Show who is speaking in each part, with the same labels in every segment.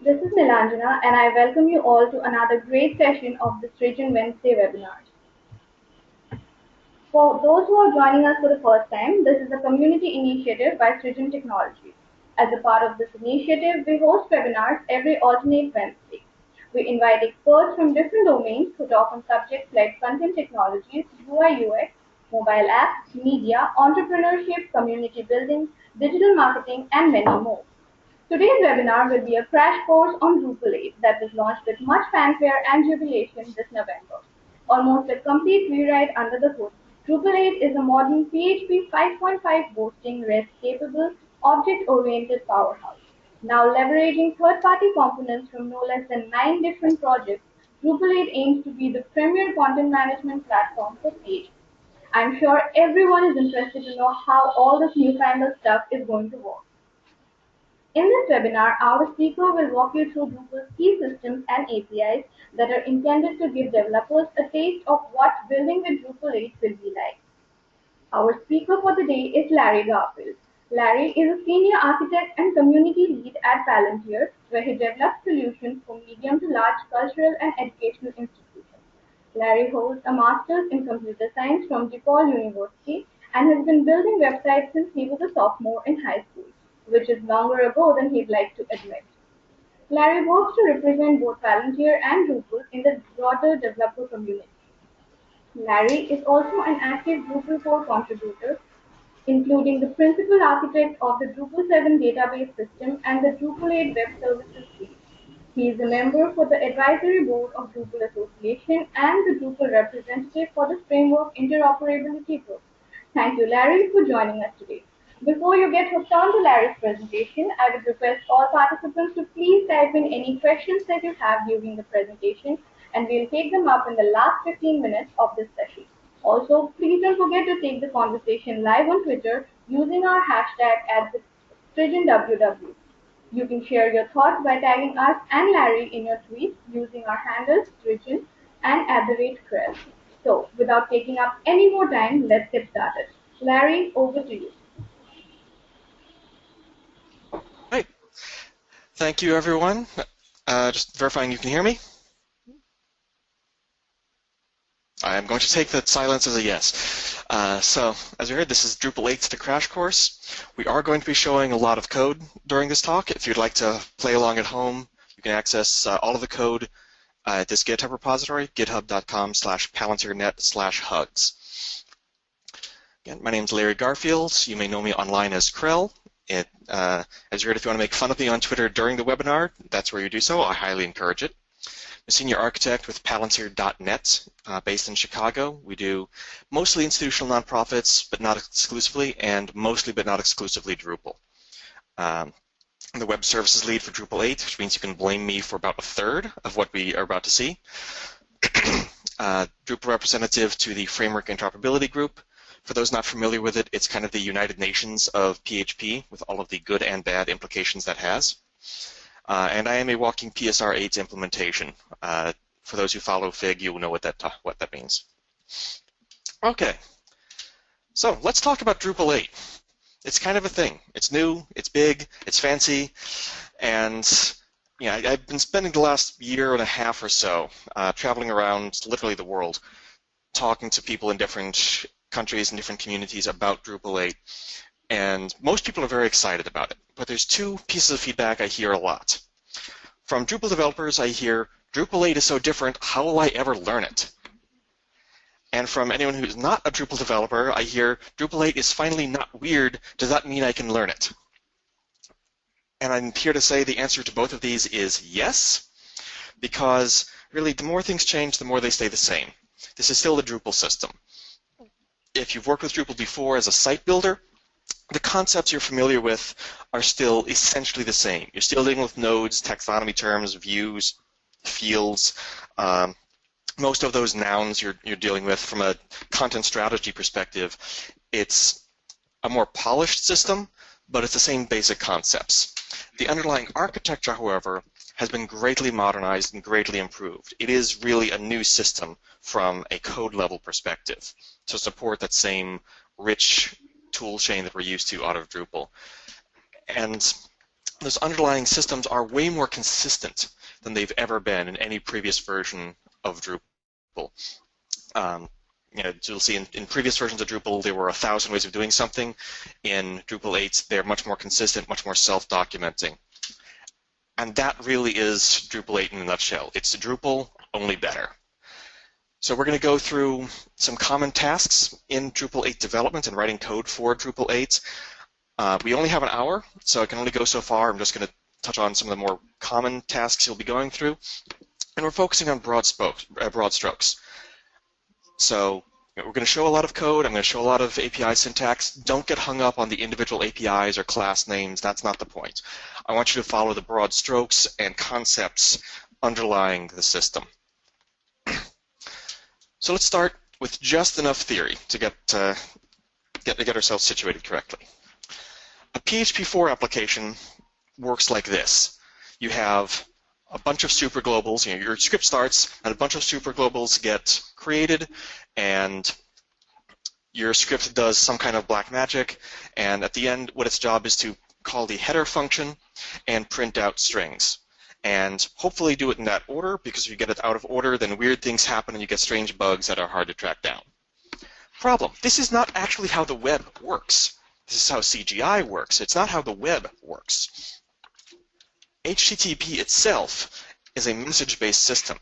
Speaker 1: This is Nilanjana, and I welcome you all to another great session of the Srijan Wednesday webinars. For those who are joining us for the first time, this is a community initiative by Srijan Technologies. As a part of this initiative, we host webinars every alternate Wednesday. We invite experts from different domains who talk on subjects like content technologies, UI/UX, mobile apps, media, entrepreneurship, community building, digital marketing, and many more. Today's webinar will be a crash course on Drupal 8 that was launched with much fanfare and jubilation this November. Almost a complete rewrite under the hood, Drupal 8 is a modern PHP 5.5 boasting REST-capable, object-oriented powerhouse. Now leveraging third-party components from no less than 9 different projects, Drupal 8 aims to be the premier content management platform for PHP. I'm sure everyone is interested to know how all this newfangled stuff is going to work. In this webinar, our speaker will walk you through Drupal's key systems and APIs that are intended to give developers a taste of what building with Drupal 8 will be like. Our speaker for the day is Larry Garfield. Larry is a senior architect and community lead at Palantir, where he develops solutions for medium to large cultural and educational institutions. Larry holds a master's in computer science from DePaul University and has been building websites since he was a sophomore in high school, which is longer ago than he'd like to admit. Larry works to represent both Palantir and Drupal in the broader developer community. Larry is also an active Drupal core contributor, including the principal architect of the Drupal 7 database system and the Drupal 8 web services suite. He is a member for the advisory board of Drupal Association and the Drupal representative for the Framework Interoperability Group. Thank you, Larry, for joining us today. Before you get hooked on to Larry's presentation, I would request all participants to please type in any questions that you have during the presentation, and we'll take them up in the last 15 minutes of this session. Also, please don't forget to take the conversation live on Twitter using our hashtag at the StrigenWW. You can share your thoughts by tagging us and Larry in your tweets using our handles Srijan and @Krell. So, without taking up any more time, let's get started. Larry, over to you.
Speaker 2: Right. Thank you, everyone. Just verifying you can hear me. I'm going to take that silence as a yes. So, as you heard, this is Drupal 8, the crash course. We are going to be showing a lot of code during this talk. If you'd like to play along at home, you can access all of the code at this GitHub repository, github.com/palantirnet/hugs. Again, my name is Larry Garfield. You may know me online as Krell. As you heard, if you want to make fun of me on Twitter during the webinar, that's where you do so. I highly encourage it. A senior architect with Palantir.net, based in Chicago. We do mostly institutional nonprofits, but not exclusively, and mostly but not exclusively Drupal. I'm the web services lead for Drupal 8, which means you can blame me for about a third of what we are about to see. Drupal representative to the Framework Interoperability Group. For those not familiar with it, it's kind of the United Nations of PHP with all of the good and bad implications that has. And I am a walking PSR 8 implementation. For those who follow Fig, you will know what that means. Okay, so let's talk about Drupal 8. It's kind of a thing. It's new, it's big, it's fancy, and I've been spending the last year and a half or so traveling around literally the world, talking to people in different countries and different communities about Drupal 8. And most people are very excited about it. But there's two pieces of feedback I hear a lot. From Drupal developers, I hear, Drupal 8 is so different, how will I ever learn it? And from anyone who's not a Drupal developer, I hear, Drupal 8 is finally not weird, does that mean I can learn it? And I'm here to say the answer to both of these is yes, because really the more things change, the more they stay the same. This is still the Drupal system. If you've worked with Drupal before as a site builder, the concepts you're familiar with are still essentially the same. You're still dealing with nodes, taxonomy terms, views, fields. Most of those nouns you're dealing with from a content strategy perspective. It's a more polished system, but it's the same basic concepts. The underlying architecture, however, has been greatly modernized and greatly improved. It is really a new system from a code level perspective to support that same rich tool chain that we're used to out of Drupal. And those underlying systems are way more consistent than they've ever been in any previous version of Drupal. You'll see in previous versions of Drupal there were 1,000 ways of doing something. In Drupal 8, they're much more consistent, much more self-documenting. And that really is Drupal 8 in a nutshell. It's Drupal, only better. So we're going to go through some common tasks in Drupal 8 development and writing code for Drupal 8. We only have an hour, so I can only go so far. I'm just going to touch on some of the more common tasks you'll be going through. And we're focusing on broad strokes. So we're going to show a lot of code. I'm going to show a lot of API syntax. Don't get hung up on the individual APIs or class names. That's not the point. I want you to follow the broad strokes and concepts underlying the system. So let's start with just enough theory to get ourselves situated correctly. A PHP 4 application works like this. You have a bunch of superglobals. Your script starts, and a bunch of superglobals get created, and your script does some kind of black magic, and at the end, what its job is to call the header function and print out strings. And hopefully do it in that order, because if you get it out of order, then weird things happen and you get strange bugs that are hard to track down. Problem: this is not actually how the web works. This is how CGI works. It's not how the web works. HTTP itself is a message-based system.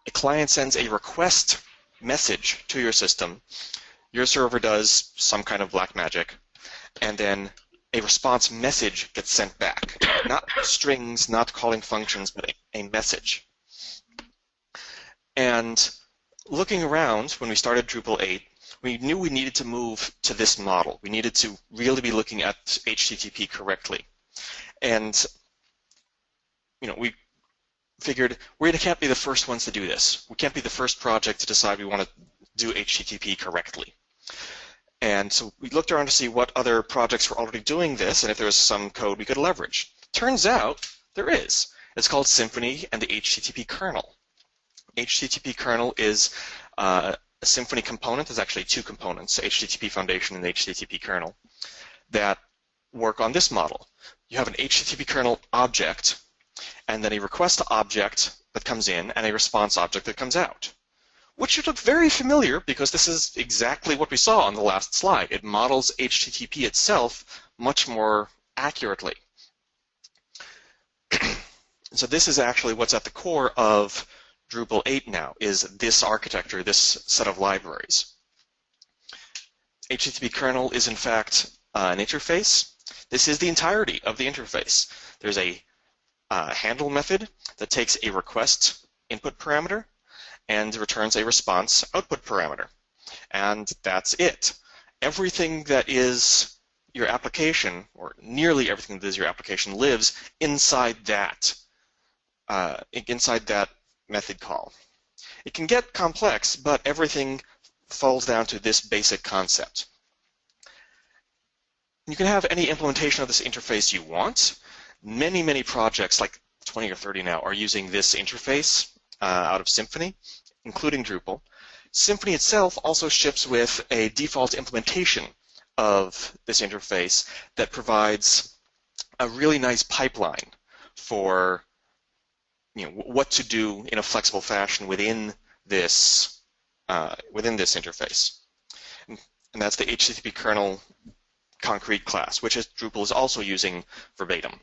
Speaker 2: A client sends a request message to your system. Your server does some kind of black magic, and then a response message gets sent back. Not strings, not calling functions, but a message. And looking around, when we started Drupal 8, we knew we needed to move to this model. We needed to really be looking at HTTP correctly. And we figured we can't be the first ones to do this. We can't be the first project to decide we want to do HTTP correctly. And so we looked around to see what other projects were already doing this, and if there was some code we could leverage. Turns out there is. It's called Symfony and the HTTP kernel. HTTP kernel is a Symfony component. There's actually two components, HTTP Foundation and the HTTP kernel, that work on this model. You have an HTTP kernel object, and then a request object that comes in, and a response object that comes out, which should look very familiar because this is exactly what we saw on the last slide. It models HTTP itself much more accurately. So this is actually what's at the core of Drupal 8 now, is this architecture, this set of libraries. HTTP kernel is in fact an interface. This is the entirety of the interface. There's a handle method that takes a request input parameter and returns a response output parameter. And that's it. Everything that is your application, or nearly everything that is your application, lives inside that method call. It can get complex, but everything falls down to this basic concept. You can have any implementation of this interface you want. Many, many projects, like 20 or 30 now, are using this interface out of Symfony, including Drupal. Symfony itself also ships with a default implementation of this interface that provides a really nice pipeline for what to do in a flexible fashion within this interface. And that's the HTTP kernel concrete class, which Drupal is also using verbatim.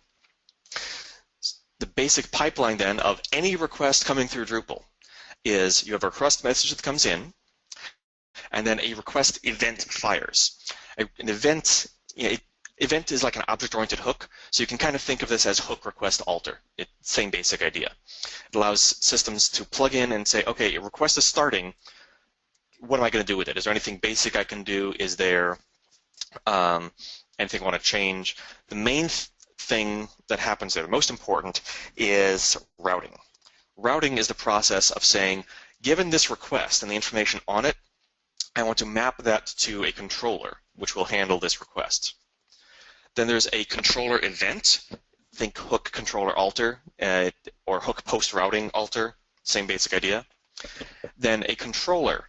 Speaker 2: The basic pipeline then of any request coming through Drupal is you have a request message that comes in, and then a request event fires. An event, event is like an object-oriented hook, so you can kind of think of this as hook request alter. Same basic idea. It allows systems to plug in and say, okay, a request is starting. What am I going to do with it? Is there anything basic I can do? Is there anything I want to change? The main thing that happens there, the most important, is routing. Routing is the process of saying, given this request and the information on it, I want to map that to a controller, which will handle this request. Then there's a controller event. Think hook controller alter or hook post routing alter, same basic idea. Then a controller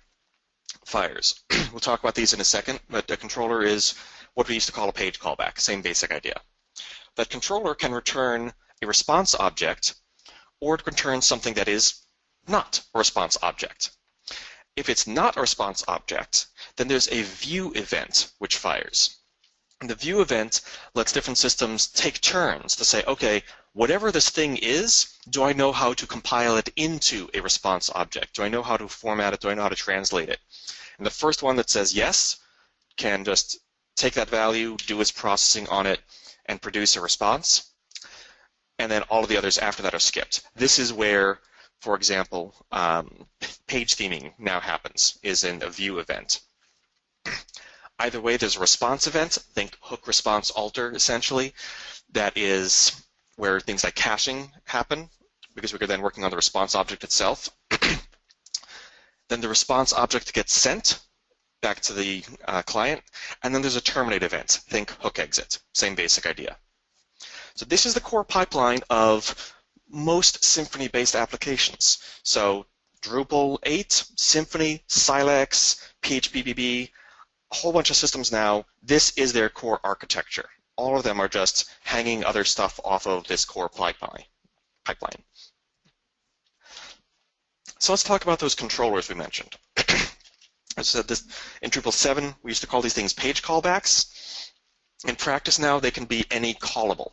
Speaker 2: fires. We'll talk about these in a second, but a controller is what we used to call a page callback, same basic idea. that controller can return a response object, or it can return something that is not a response object. If it's not a response object, then there's a view event which fires. And the view event lets different systems take turns to say, okay, whatever this thing is, do I know how to compile it into a response object? Do I know how to format it? Do I know how to translate it? And the first one that says yes can just take that value, do its processing on it, and produce a response. And then all of the others after that are skipped. This is where, for example, page theming now happens, is in a view event. Either way, there's a response event, think hook response alter, essentially. That is where things like caching happen, because we're then working on the response object itself. Then the response object gets sent back to the client, and then there's a terminate event, think hook exit, same basic idea. So this is the core pipeline of most Symfony-based applications. So Drupal 8, Symfony, Silex, PHP, a whole bunch of systems now, this is their core architecture. All of them are just hanging other stuff off of this core pipeline. So let's talk about those controllers we mentioned. I said this in Drupal 7, we used to call these things page callbacks. In practice now, they can be any callable.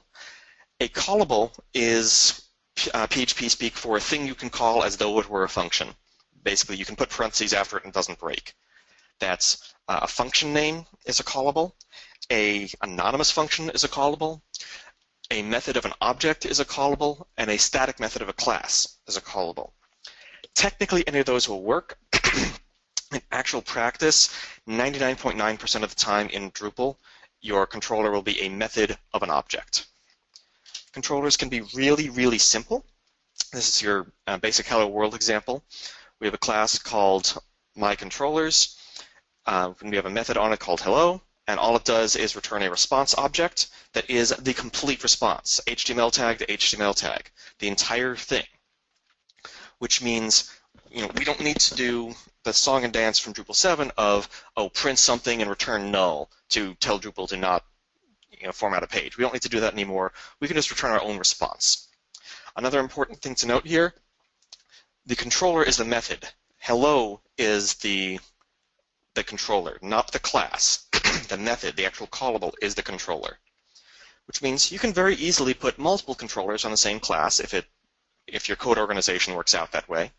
Speaker 2: A callable is PHP speak for a thing you can call as though it were a function. Basically, you can put parentheses after it and it doesn't break. That's a function name is a callable. A anonymous function is a callable. A method of an object is a callable. And a static method of a class is a callable. Technically, any of those will work. In actual practice, 99.9% of the time in Drupal, your controller will be a method of an object. Controllers can be really, really simple. This is your basic Hello World example. We have a class called myControllers. We have a method on it called hello, and all it does is return a response object that is the complete response, HTML tag to HTML tag, the entire thing, which means we don't need to do the song and dance from Drupal 7 of, print something and return null to tell Drupal to not format a page. We don't need to do that anymore. We can just return our own response. Another important thing to note here, the controller is the method. Hello is the controller, not the class. The method, the actual callable, is the controller, which means you can very easily put multiple controllers on the same class if your code organization works out that way.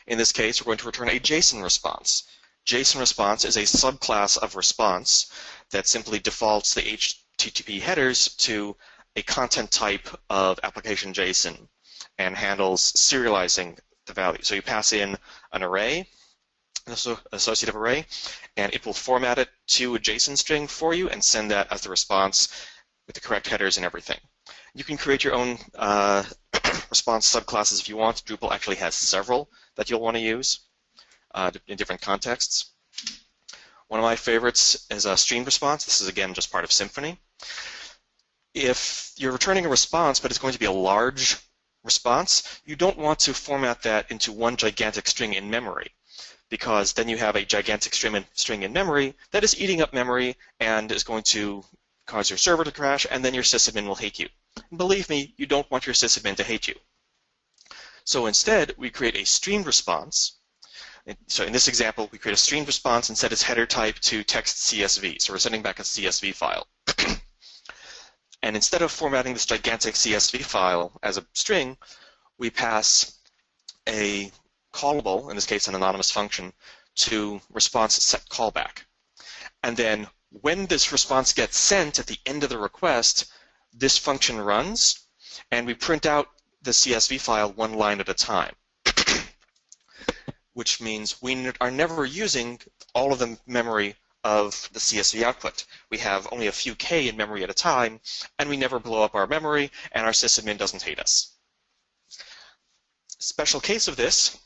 Speaker 2: In this case, we're going to return a JSON response. JSON response is a subclass of response that simply defaults the HTTP headers to a content type of application JSON and handles serializing the value. So you pass in an array, an associative array, and it will format it to a JSON string for you and send that as the response with the correct headers and everything. You can create your own response subclasses if you want. Drupal actually has several that you'll want to use in different contexts. One of my favorites is a stream response. This is, again, just part of Symfony. If you're returning a response, but it's going to be a large response, you don't want to format that into one gigantic string in memory, because then you have a gigantic string in memory that is eating up memory and is going to cause your server to crash, and then your sysadmin will hate you. And believe me, you don't want your sysadmin to hate you. So instead, we create a streamed response. So in this example, we create a streamed response and set its header type to text CSV. So we're sending back a CSV file. And instead of formatting this gigantic CSV file as a string, we pass a callable, in this case an anonymous function, to response set callback. And then when this response gets sent at the end of the request, this function runs, and we print out the CSV file one line at a time, which means we are never using all of the memory of the CSV output. We have only a few K in memory at a time, and we never blow up our memory, and our sysadmin doesn't hate us. A special case of this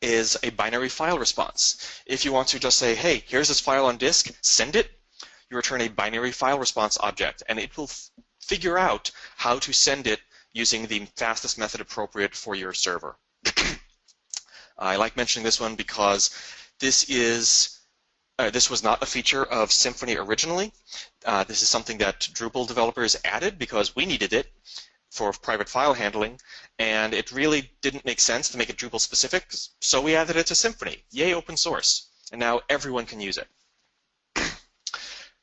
Speaker 2: is a binary file response. If you want to just say, hey, here's this file on disk, send it, you return a binary file response object, and it will figure out how to send it using the fastest method appropriate for your server. I like mentioning this one because this is This was not a feature of Symfony originally. This is something that Drupal developers added because we needed it for private file handling, and it really didn't make sense to make it Drupal specific, so we added it to Symfony. Yay, open source. And now everyone can use it.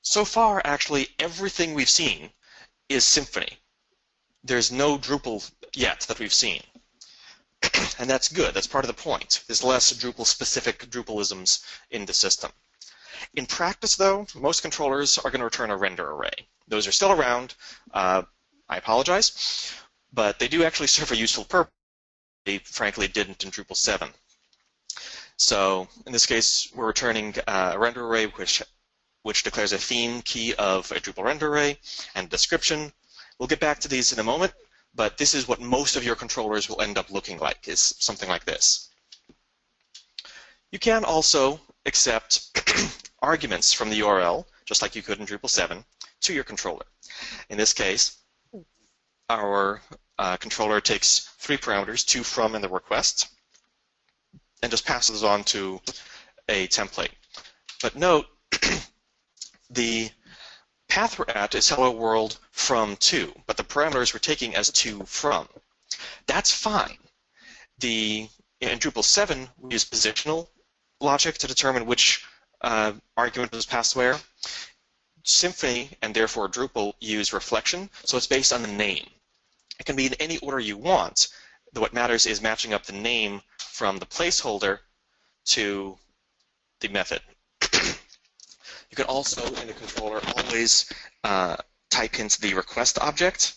Speaker 2: So far, actually, everything we've seen is Symfony. There's no Drupal yet that we've seen. And that's good. That's part of the point. There's less Drupal-specific Drupalisms in the system. In practice, though, most controllers are going to return a render array. Those are still around. I apologize. But they do actually serve a useful purpose. They frankly didn't in Drupal 7. So in this case, we're returning a render array which declares a theme key of a Drupal render array and a description. We'll get back to these in a moment, but this is what most of your controllers will end up looking like, is something like this. You can also accept arguments from the URL, just like you could in Drupal 7, to your controller. In this case, our controller takes 3 parameters, 2 from and the request, and just passes on to a template. But note, the path we're at is hello world from to, but the parameters we're taking as to from. That's fine. In Drupal 7, we use positional logic to determine which argument was passed where. Symfony, and therefore Drupal, use reflection, so it's based on the name. It can be in any order you want. What matters is matching up the name from the placeholder to the method. You can also, in the controller, always type into the request object,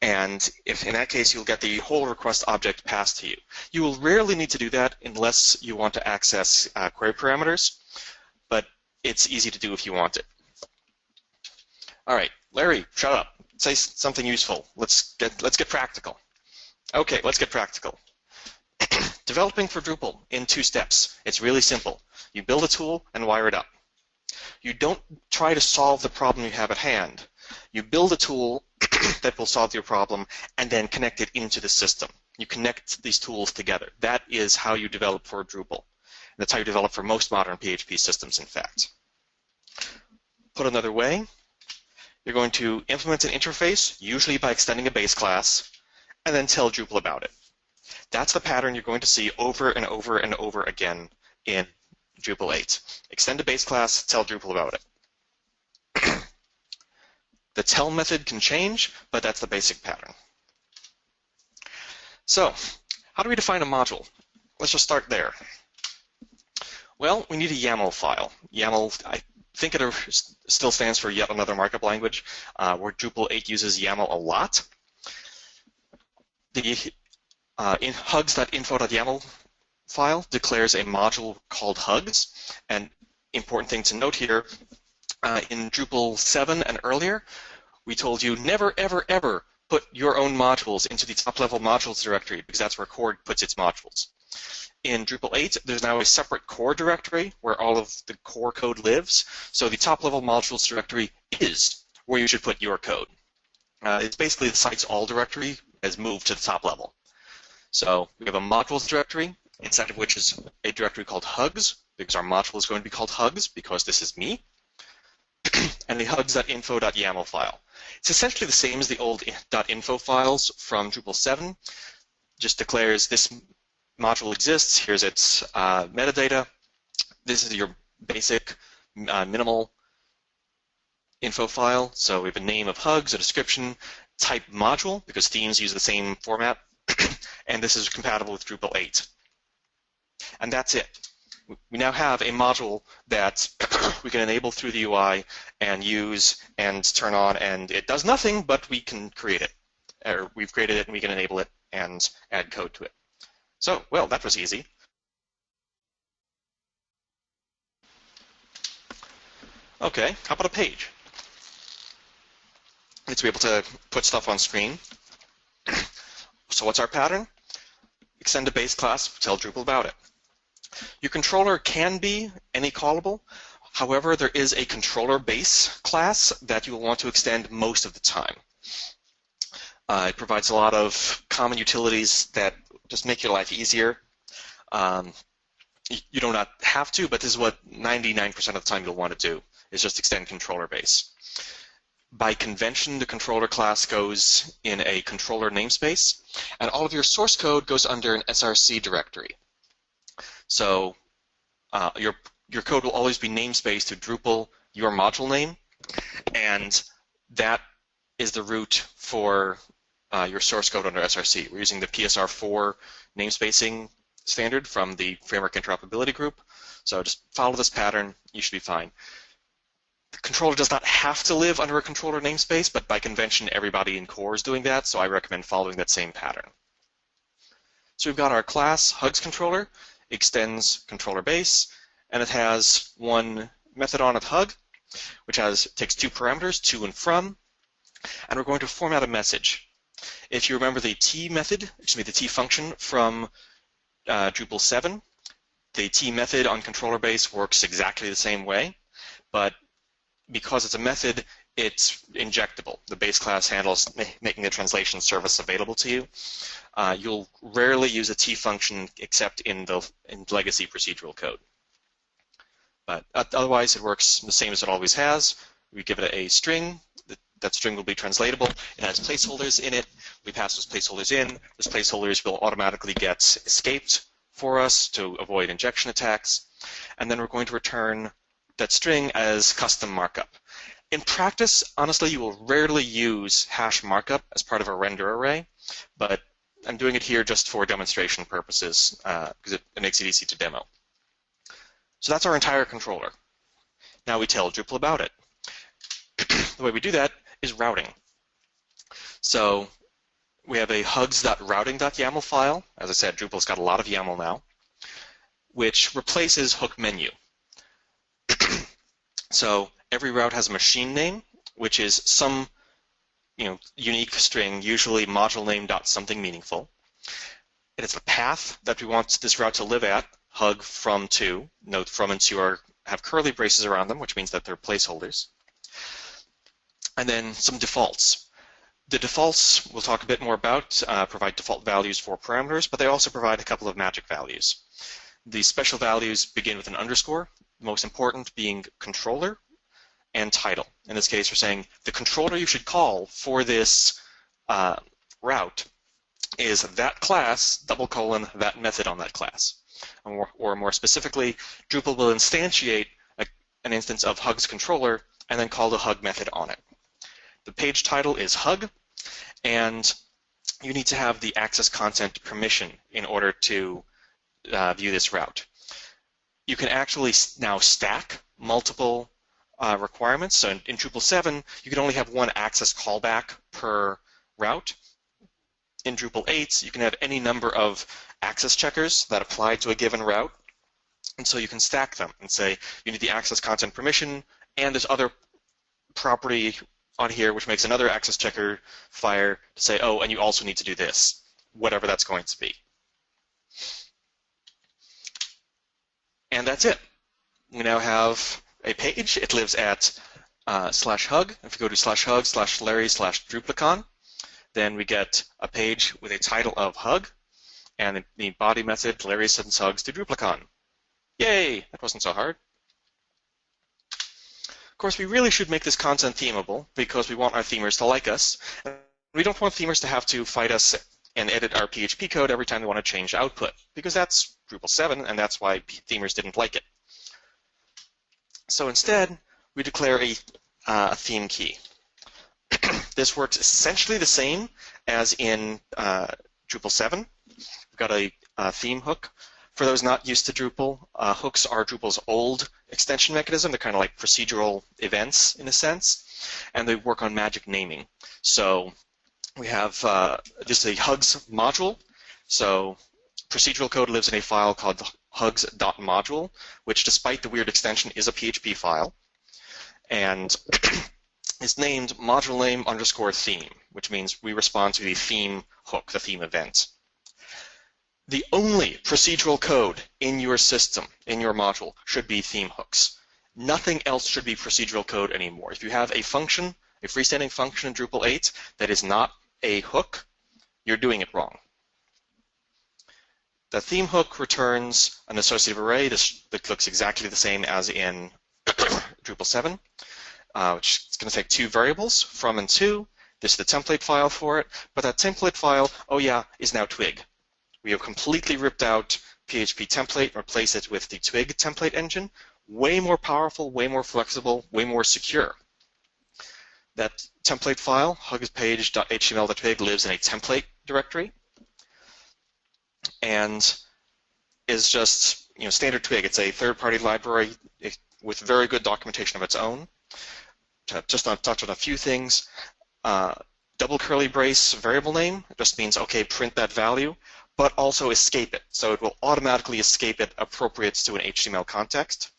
Speaker 2: and if in that case you'll get the whole request object passed to you. You will rarely need to do that unless you want to access query parameters, but it's easy to do if you want it. All right, Larry, shut up. Say something useful. Let's get practical. Okay, let's get practical. Developing for Drupal in 2 steps. It's really simple. You build a tool and wire it up. You don't try to solve the problem you have at hand. You build a tool that will solve your problem and then connect it into the system. You connect these tools together. That is how you develop for Drupal. That's how you develop for most modern PHP systems, in fact. Put another way, you're going to implement an interface, usually by extending a base class, and then tell Drupal about it. That's the pattern you're going to see over and over and over again in Drupal 8. Extend a base class, tell Drupal about it. The tell method can change, but that's the basic pattern. So, how do we define a module? Let's just start there. Well, we need a YAML file. YAML, I think it still stands for yet another markup language, where Drupal 8 uses YAML a lot. The hugs.info.yaml file declares a module called hugs. And important thing to note here, in Drupal 7 and earlier, we told you never, ever, ever put your own modules into the top-level modules directory because that's where core puts its modules. In Drupal 8, there's now a separate core directory where all of the core code lives. So the top-level modules directory is where you should put your code. It's basically the site's all directory has moved to the top level. So we have a modules directory, inside of which is a directory called hugs, because our module is going to be called hugs, because this is me, and the hugs.info.yaml file. It's essentially the same as the old .info files from Drupal 7, just declares this module exists, here's its metadata, this is your basic minimal info file, so we have a name of hugs, a description, type module, because themes use the same format, and this is compatible with Drupal 8. And that's it. We now have a module that we can enable through the UI and use and turn on, and it does nothing, but we can create it. Or we've created it and we can enable it and add code to it. So, well, that was easy. Okay, how about a page? It's to be able to put stuff on screen. So what's our pattern? Extend a base class, tell Drupal about it. Your controller can be any callable. However, there is a controller base class that you will want to extend most of the time. It provides a lot of common utilities that just make your life easier. You do not have to, but this is what 99% of the time you'll want to do, is just extend controller base. By convention, the controller class goes in a controller namespace, and all of your source code goes under an src directory. So your code will always be namespaced to Drupal, your module name, and that is the root for your source code under src. We're using the PSR4 namespacing standard from the Framework Interoperability Group. So just follow this pattern, you should be fine. The controller does not have to live under a controller namespace, but by convention, everybody in core is doing that, so I recommend following that same pattern. So we've got our class, Hugs controller, extends controller base, and it has one method on it, hug, which takes two parameters, to and from, and we're going to format a message. If you remember the T method, the T function from Drupal 7, the T method on controller base works exactly the same way, but because it's a method, it's injectable. The base class handles making the translation service available to you. You'll rarely use a T function except in legacy procedural code. But otherwise, it works the same as it always has. We give it a string. That string will be translatable. It has placeholders in it. We pass those placeholders in. Those placeholders will automatically get escaped for us to avoid injection attacks. And then we're going to return that string as custom markup. In practice, honestly, you will rarely use hash markup as part of a render array, but I'm doing it here just for demonstration purposes because it makes it easy to demo. So that's our entire controller. Now we tell Drupal about it. The way we do that is routing. So we have a hugs.routing.yaml file. As I said, Drupal's got a lot of YAML now, which replaces hook menu. So every route has a machine name, which is some unique string, usually module name dot something meaningful. And it's the path that we want this route to live at, hug from to. Note from and to have curly braces around them, which means that they're placeholders. And then some defaults. The defaults we'll talk a bit more about, provide default values for parameters, but they also provide a couple of magic values. The special values begin with an underscore, the most important being controller and title. In this case, we're saying the controller you should call for this route is that class, that method on that class. Or more specifically, Drupal will instantiate an instance of Hugs controller and then call the hug method on it. The page title is hug, and you need to have the access content permission in order to view this route. You can actually now stack multiple requirements. So in Drupal 7, you can only have one access callback per route. In Drupal 8, you can have any number of access checkers that apply to a given route. And so you can stack them and say you need the access content permission and this other property on here which makes another access checker fire to say, oh, and you also need to do this, whatever that's going to be. And that's it. We now have a page. It lives at /hug. If you go to /hug/Larry/Druplicon, then we get a page with a title of hug and the body method Larry sends hugs to Druplicon. Yay! That wasn't so hard. Of course, we really should make this content themable because we want our themers to like us. We don't want themers to have to fight us and edit our PHP code every time they want to change output, because that's Drupal 7, and that's why themers didn't like it. So instead, we declare a theme key. This works essentially the same as in Drupal 7. We've got a theme hook. For those not used to Drupal, hooks are Drupal's old extension mechanism. They're kind of like procedural events in a sense, and they work on magic naming. So we have just a hugs module. So procedural code lives in a file called hugs.module, which despite the weird extension is a PHP file, and is named module name _ theme, which means we respond to the theme hook, the theme event. The only procedural code in your system, in your module, should be theme hooks. Nothing else should be procedural code anymore. If you have a function, a freestanding function in Drupal 8 that is not a hook, you're doing it wrong. The theme hook returns an associative array that looks exactly the same as in Drupal 7, which is going to take two variables, from and to. This is the template file for it, but that template file, oh yeah, is now Twig. We have completely ripped out PHP template and replaced it with the Twig template engine. Way more powerful, way more flexible, way more secure. That template file, hugspage.html.twig, lives in a template directory and is just standard Twig. It's a third-party library with very good documentation of its own. To just touch on a few things, double curly brace variable name just means, okay, print that value, but also escape it. So it will automatically escape it appropriate to an HTML context.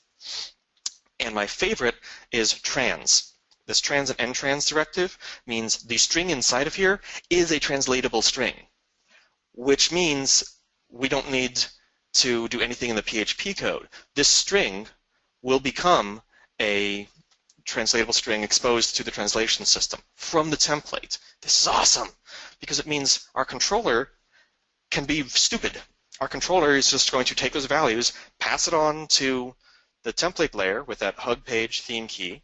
Speaker 2: And my favorite is trans. This trans and ntrans directive means the string inside of here is a translatable string, which means we don't need to do anything in the PHP code. This string will become a translatable string exposed to the translation system from the template. This is awesome because it means our controller can be stupid. Our controller is just going to take those values, pass it on to the template layer with that hug page theme key.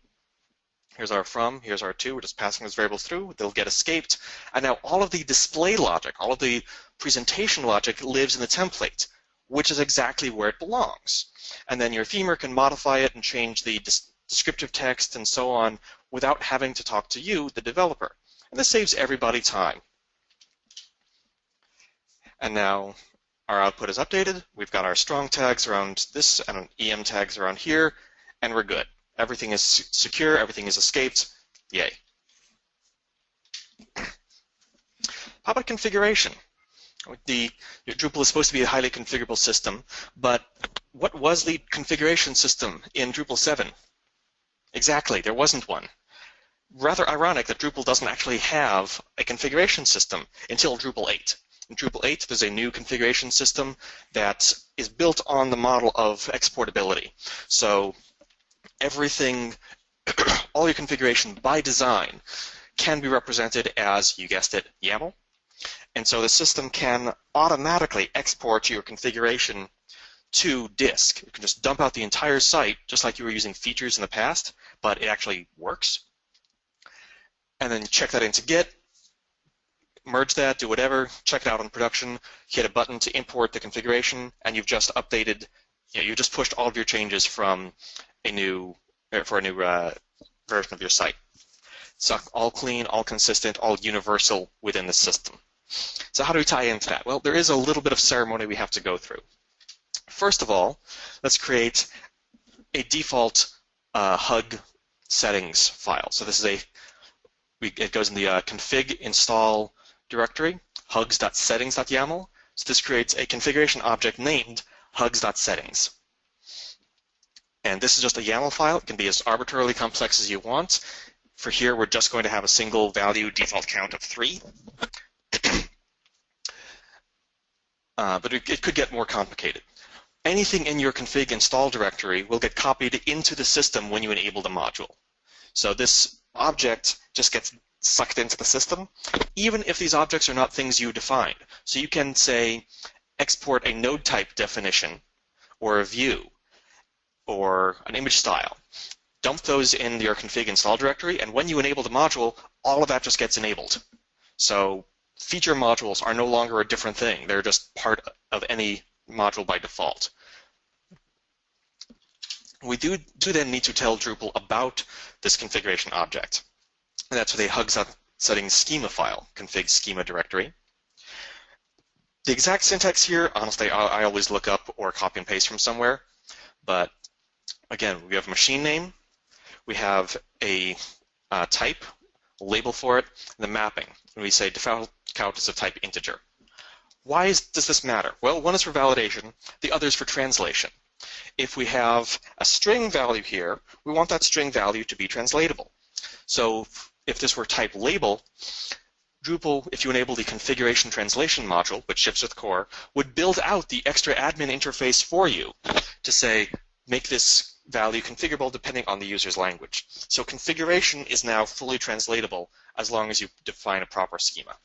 Speaker 2: Here's our from, here's our to. We're just passing those variables through. They'll get escaped. And now all of the display logic, all of the presentation logic lives in the template, which is exactly where it belongs. And then your themer can modify it and change the descriptive text and so on without having to talk to you, the developer. And this saves everybody time. And now our output is updated. We've got our strong tags around this and EM tags around here, and we're good. Everything is secure, everything is escaped. Yay. How about configuration? Drupal is supposed to be a highly configurable system, but what was the configuration system in Drupal 7? Exactly, there wasn't one. Rather ironic that Drupal doesn't actually have a configuration system until Drupal 8. In Drupal 8, there's a new configuration system that is built on the model of exportability. So everything, all your configuration by design can be represented as, you guessed it, YAML. And so the system can automatically export your configuration to disk. You can just dump out the entire site, just like you were using features in the past, but it actually works. And then check that into Git, merge that, do whatever, check it out on production, hit a button to import the configuration, and you've just updated, you just pushed all of your changes from a new version of your site. So all clean, all consistent, all universal within the system. So how do we tie into that? Well, there is a little bit of ceremony we have to go through. First of all, let's create a default hug settings file. So this is it goes in the config install directory, hugs.settings.yaml. So this creates a configuration object named hugs.settings. And this is just a YAML file. It can be as arbitrarily complex as you want. For here, we're just going to have a single value default count of 3. But it could get more complicated. Anything in your config install directory will get copied into the system when you enable the module. So this object just gets sucked into the system, even if these objects are not things you defined. So you can say, export a node type definition, or a view, or an image style. Dump those in your config install directory, and when you enable the module, all of that just gets enabled. So feature modules are no longer a different thing. They're just part of any module by default. We do then need to tell Drupal about this configuration object. And that's with a hugs.settings schema file, config schema directory. The exact syntax here, honestly, I always look up or copy and paste from somewhere. But again, we have machine name, we have a type, a label for it, and the mapping. And we say default count is of type integer. Why does this matter? Well, one is for validation, the other is for translation. If we have a string value here, we want that string value to be translatable. So if this were type label, Drupal, if you enable the configuration translation module, which ships with core, would build out the extra admin interface for you to say, make this value configurable depending on the user's language. So configuration is now fully translatable as long as you define a proper schema.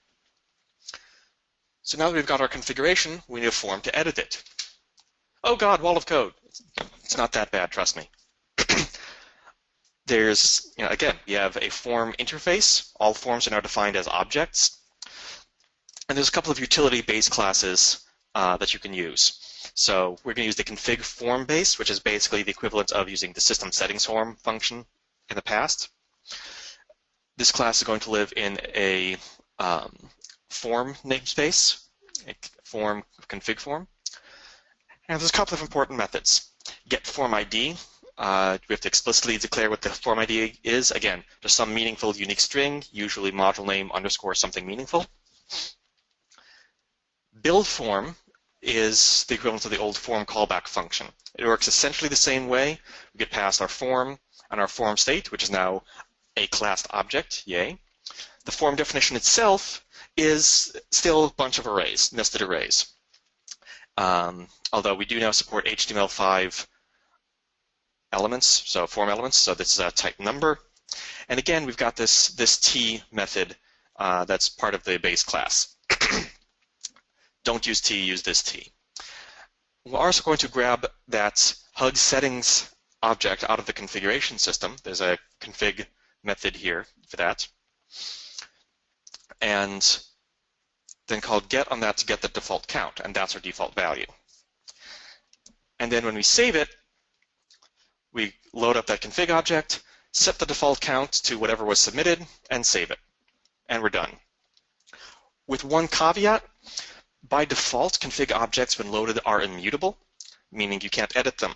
Speaker 2: So now that we've got our configuration, we need a form to edit it. Oh God, wall of code. It's not that bad, trust me. There's, again, we have a form interface. All forms are now defined as objects. And there's a couple of utility base classes that you can use. So we're going to use the config form base, which is basically the equivalent of using the system settings form function in the past. This class is going to live in a form namespace, a form config form. And there's a couple of important methods. Get form ID. We have to explicitly declare what the form ID is. Again, just some meaningful unique string, usually module name underscore something meaningful. Build form is the equivalent of the old form callback function. It works essentially the same way. We get past our form and our form state, which is now a classed object, yay. The form definition itself is still a bunch of arrays, nested arrays. Although we do now support HTML5 elements, so form elements, so this is a type number. And again, we've got this T method that's part of the base class. Don't use T, use this T. We're also going to grab that hug settings object out of the configuration system. There's a config method here for that. And then call get on that to get the default count, and that's our default value. And then when we save it, we load up that config object, set the default count to whatever was submitted, and save it. And we're done. With one caveat, by default, config objects when loaded are immutable, meaning you can't edit them.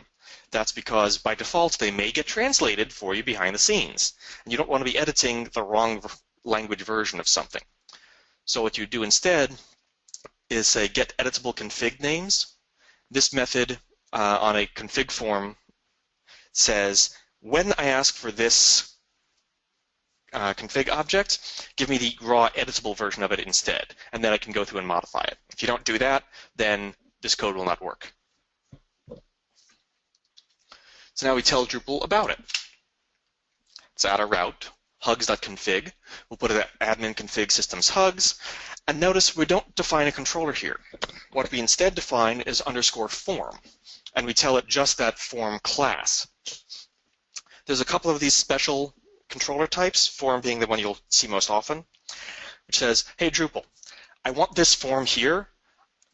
Speaker 2: That's because by default, they may get translated for you behind the scenes. And you don't want to be editing the wrong language version of something. So what you do instead is say get editable config names. This method on a config form says, when I ask for this config object, give me the raw editable version of it instead, and then I can go through and modify it. If you don't do that, then this code will not work. So now we tell Drupal about it. Let's add a route, hugs.config. We'll put it at admin config systems hugs, and notice we don't define a controller here. What we instead define is underscore form, and we tell it just that form class. There's a couple of these special controller types, form being the one you'll see most often, which says, hey Drupal, I want this form here.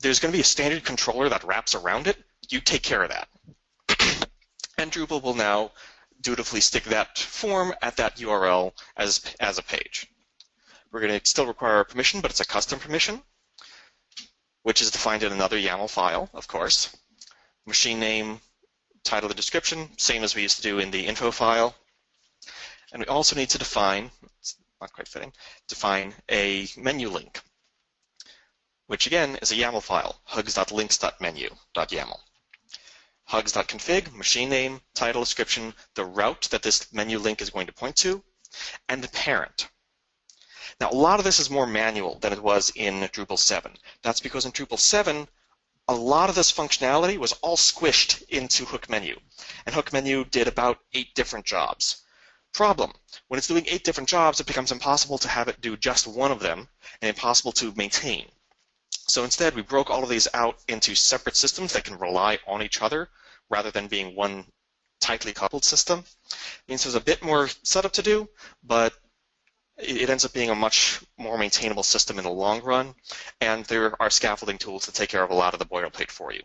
Speaker 2: There's going to be a standard controller that wraps around it. You take care of that. And Drupal will now dutifully stick that form at that URL as a page. We're going to still require a permission, but it's a custom permission, which is defined in another YAML file, of course. Machine name, title, and description, same as we used to do in the info file. And we also need to define, it's not quite fitting, define a menu link, which again is a YAML file, hugs.links.menu.yaml. Hugs.config, machine name, title, description, the route that this menu link is going to point to, and the parent. Now, a lot of this is more manual than it was in Drupal 7. That's because in Drupal 7, a lot of this functionality was all squished into hook menu. And hook menu did about 8 different jobs. Problem, when it's doing 8 different jobs, it becomes impossible to have it do just one of them and impossible to maintain. So instead, we broke all of these out into separate systems that can rely on each other rather than being one tightly coupled system. It means there's a bit more setup to do, but it ends up being a much more maintainable system in the long run, and there are scaffolding tools to take care of a lot of the boilerplate for you.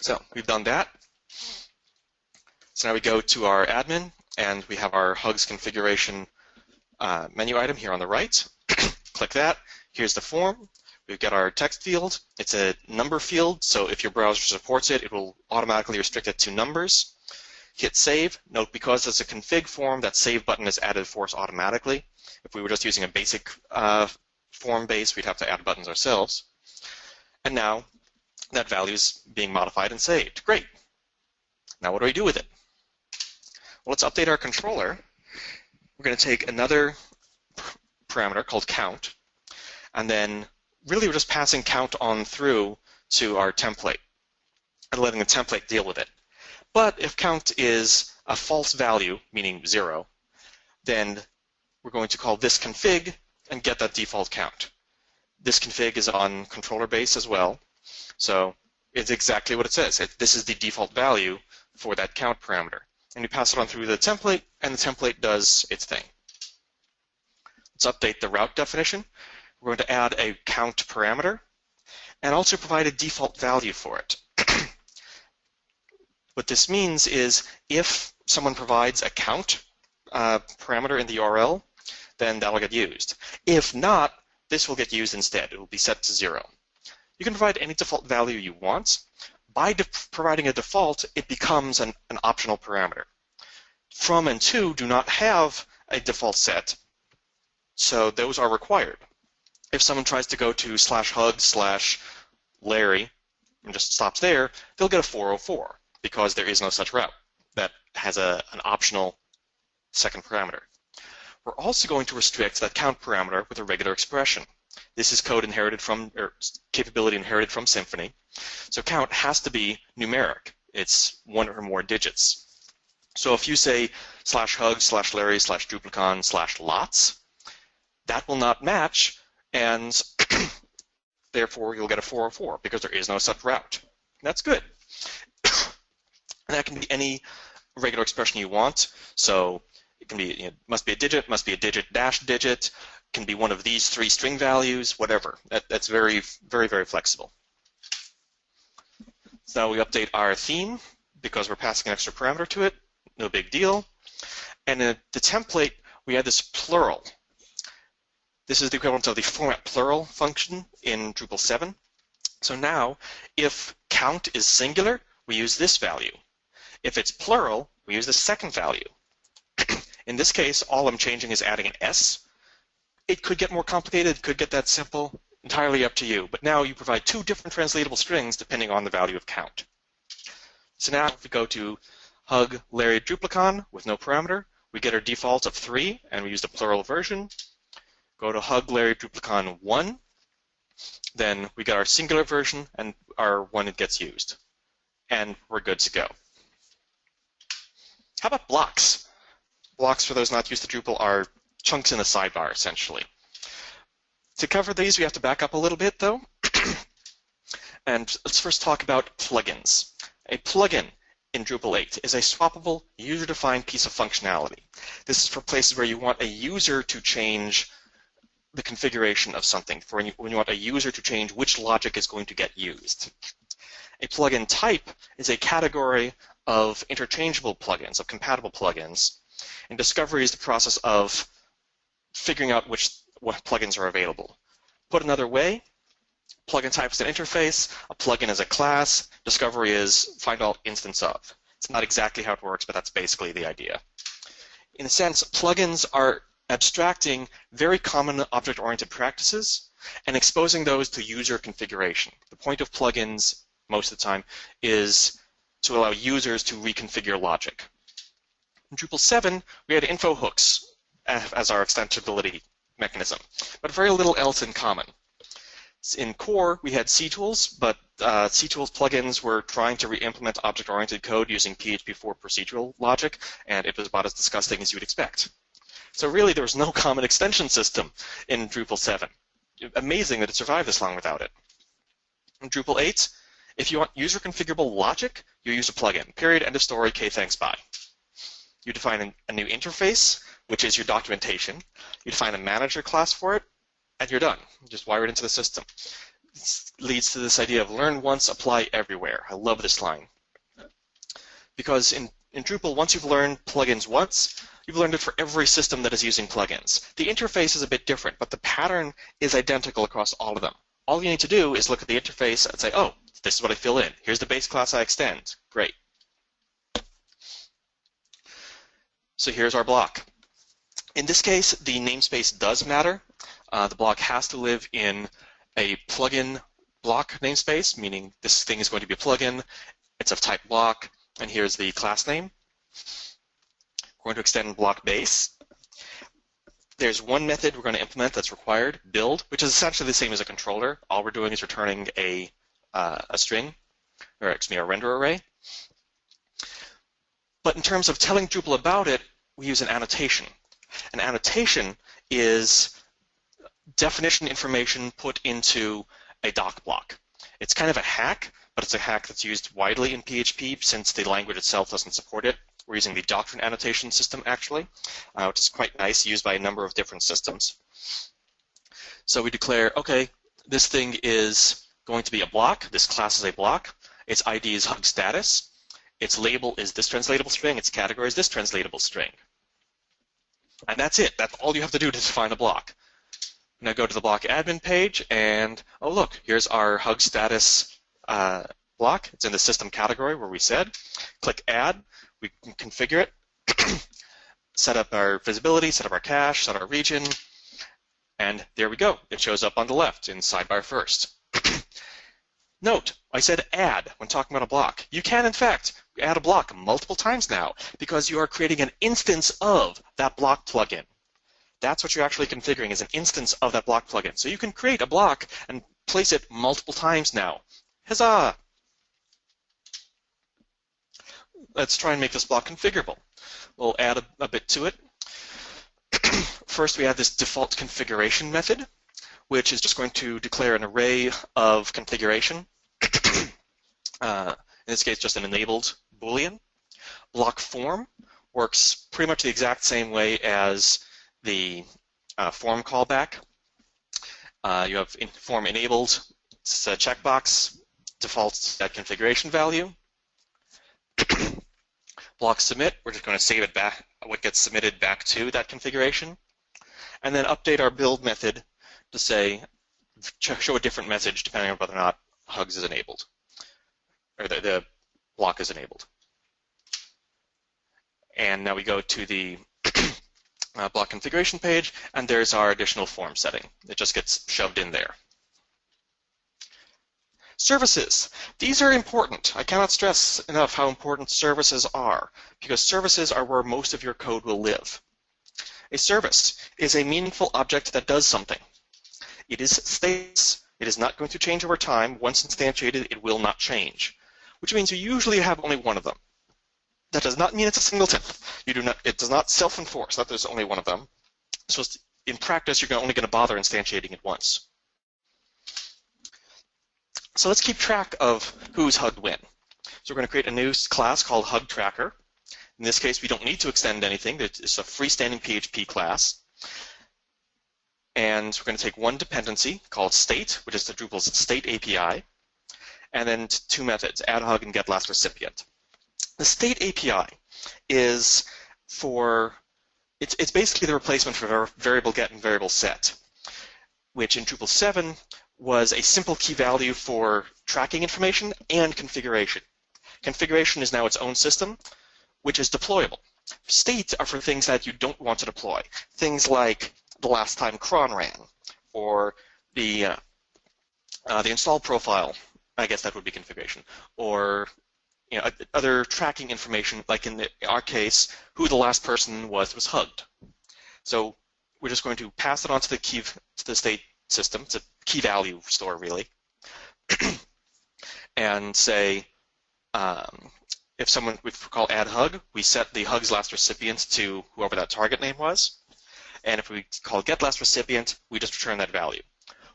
Speaker 2: So we've done that. So now we go to our admin, and we have our Hugs configuration menu item here on the right. Click that. Here's the form. We've got our text field. It's a number field, so if your browser supports it, it will automatically restrict it to numbers. Hit save. Note, because it's a config form, that save button is added for us automatically. If we were just using a basic form base, we'd have to add buttons ourselves. And now that value is being modified and saved. Great. Now what do we do with it? Well, let's update our controller. We're going to take another parameter called count, and then really we're just passing count on through to our template and letting the template deal with it. But if count is a false value, meaning 0, then we're going to call this config and get that default count. This config is on controller base as well. So it's exactly what it says. This is the default value for that count parameter. And we pass it on through the template, and the template does its thing. Let's update the route definition. We're going to add a count parameter and also provide a default value for it. What this means is if someone provides a count parameter in the URL, then that'll get used. If not, this will get used instead. It will be set to 0. You can provide any default value you want. By providing a default, it becomes an optional parameter. From and to do not have a default set, so those are required. If someone tries to go to /hug/Larry and just stops there, they'll get a 404 because there is no such route that has an optional second parameter. We're also going to restrict that count parameter with a regular expression. This is code inherited from, or capability inherited from Symfony. So count has to be numeric. It's one or more digits. So if you say /hug/Larry/Drupalcon/lots, that will not match, and therefore you'll get a 404 because there is no such route. That's good. And that can be any regular expression you want. So it can be, must be a digit, must be a digit dash digit, can be one of these 3 string values, whatever. That's very, very, very flexible. So now we update our theme because we're passing an extra parameter to it. No big deal. And in the template, we add this plural. This is the equivalent of the format plural function in Drupal 7. So now, if count is singular, we use this value. If it's plural, we use the second value. In this case, all I'm changing is adding an S. It could get more complicated, could get that simple, entirely up to you. But now you provide 2 different translatable strings depending on the value of count. So now if we go to hug Larry Drupalcon with no parameter, we get our default of 3, and we use the plural version. Go to hug Larry Drupalcon 1, then we get our singular version, and our 1 it gets used. And we're good to go. How about blocks? Blocks, for those not used to Drupal, are chunks in a sidebar, essentially. To cover these, we have to back up a little bit, though. And let's first talk about plugins. A plugin in Drupal 8 is a swappable, user-defined piece of functionality. This is for places where you want a user to change the configuration of something, for when you want a user to change which logic is going to get used. A plugin type is a category of interchangeable plugins, of compatible plugins, and discovery is the process of figuring out what plugins are available. Put another way, plugin type is an interface, a plugin is a class, discovery is find all instance of. It's not exactly how it works, but that's basically the idea. In a sense, plugins are abstracting very common object-oriented practices and exposing those to user configuration. The point of plugins, most of the time, is to allow users to reconfigure logic. In Drupal 7, we had info hooks as our extensibility mechanism, but very little else in common. In core, we had CTools, but CTools plugins were trying to re-implement object-oriented code using PHP4 procedural logic, and it was about as disgusting as you would expect. So really, there was no common extension system in Drupal 7. Amazing that it survived this long without it. In Drupal 8, if you want user-configurable logic, you use a plugin. Period, end of story, okay, thanks, bye. You define a new interface, which is your documentation. You define a manager class for it, and you're done. You just wire it into the system. This leads to this idea of learn once, apply everywhere. I love this line. Because in Drupal, once you've learned plugins once, you've learned it for every system that is using plugins. The interface is a bit different, but the pattern is identical across all of them. All you need to do is look at the interface and say, oh, this is what I fill in. Here's the base class I extend. Great. So here's our block. In this case, the namespace does matter. The block has to live in a plugin block namespace, meaning this thing is going to be a plugin. It's of type block, and here's the class name. We're going to extend block base. There's one method we're going to implement that's required, build, which is essentially the same as a controller. All we're doing is returning a string, or excuse me, a render array. But in terms of telling Drupal about it, we use an annotation. An annotation is definition information put into a doc block. It's kind of a hack, but it's a hack that's used widely in PHP since the language itself doesn't support it. We're using the doctrine annotation system, actually, which is quite nice, used by a number of different systems. So we declare, okay, this thing is going to be a block. This class is a block. Its ID is hug status. Its label is this translatable string. Its category is this translatable string. And that's it. That's all you have to do to define a block. Now go to the block admin page, and oh look, here's our hug status block. It's in the system category where we said. Click add. We can configure it, set up our visibility, set up our cache, set our region, and there we go. It shows up on the left in sidebar first. Note, I said add when talking about a block. You can, in fact, add a block multiple times now because you are creating an instance of that block plugin. That's what you're actually configuring, is an instance of that block plugin. So you can create a block and place it multiple times now. Huzzah! Let's try and make this block configurable. We'll add a bit to it. First, we have this default configuration method, which is just going to declare an array of configuration. In this case, just an enabled Boolean. Block form works pretty much the exact same way as the form callback. You have form enabled. It's a checkbox, defaults that configuration value. Block submit, we're just going to save it back, what gets submitted back to that configuration. And then update our build method to say, show a different message depending on whether or not hugs is enabled, or the block is enabled. And now we go to the block configuration page, and there's our additional form setting. It just gets shoved in there. Services. These are important. I cannot stress enough how important services are, because services are where most of your code will live. A service is a meaningful object that does something. It is states. It is not going to change over time. Once instantiated, it will not change, which means you usually have only one of them. That does not mean it's a singleton. It does not self-enforce that there's only one of them. So in practice, you're only going to bother instantiating it once. So let's keep track of who's hugged when. So we're going to create a new class called hug tracker. In this case, we don't need to extend anything. It's a freestanding PHP class. And we're going to take one dependency called state, which is the Drupal's state API, and then two methods, add hug and get last recipient. The state API is it's basically the replacement for variable get and variable set, which in Drupal 7 was a simple key value for tracking information and configuration. Configuration is now its own system, which is deployable. States are for things that you don't want to deploy. Things like the last time cron ran, or the install profile. I guess that would be configuration, or other tracking information, like in our case, who the last person was hugged. So we're just going to pass it on to the state system. It's a key value store, really, and say if someone we call add hug, we set the hug's last recipient to whoever that target name was, and if we call get last recipient, we just return that value.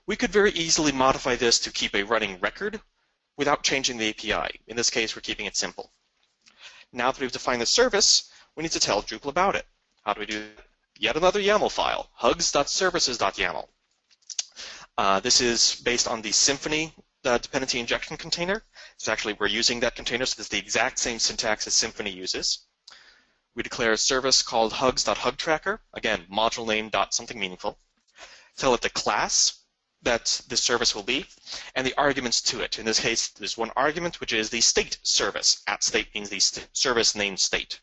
Speaker 2: We could very easily modify this to keep a running record without changing the API. In this case, we're keeping it simple. Now that we've defined the service, we need to tell Drupal about it. How do we do that? Yet another YAML file, hugs.services.yaml. This is based on the Symfony dependency injection container. It's actually, we're using that container, so it's the exact same syntax as Symfony uses. We declare a service called hugs.hugtracker. Again, module name dot something meaningful. Tell it the class that this service will be, and the arguments to it. In this case, there's one argument, which is the state service. At state means the service named state.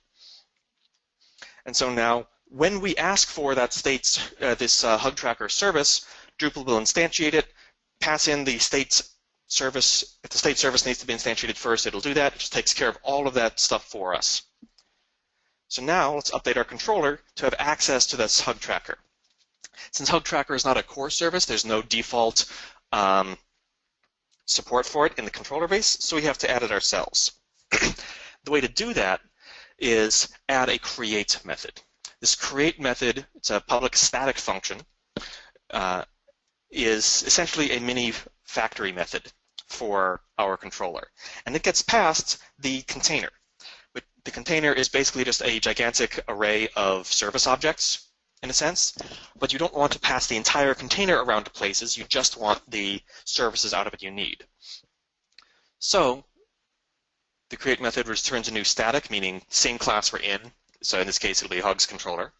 Speaker 2: And so now, when we ask for that state's this hug tracker service, Drupal will instantiate it, pass in the state's service. If the state service needs to be instantiated first, it'll do that. It just takes care of all of that stuff for us. So now let's update our controller to have access to this hug tracker. Since hug tracker is not a core service, there's no default support for it in the controller base, so we have to add it ourselves. The way to do that is add a create method. This create method, it's a public static function. is essentially a mini factory method for our controller, and it gets past the container. But the container is basically just a gigantic array of service objects, in a sense, but you don't want to pass the entire container around to places, you just want the services out of it you need. So the create method returns a new static, meaning same class we're in, so in this case it'll be hugs controller,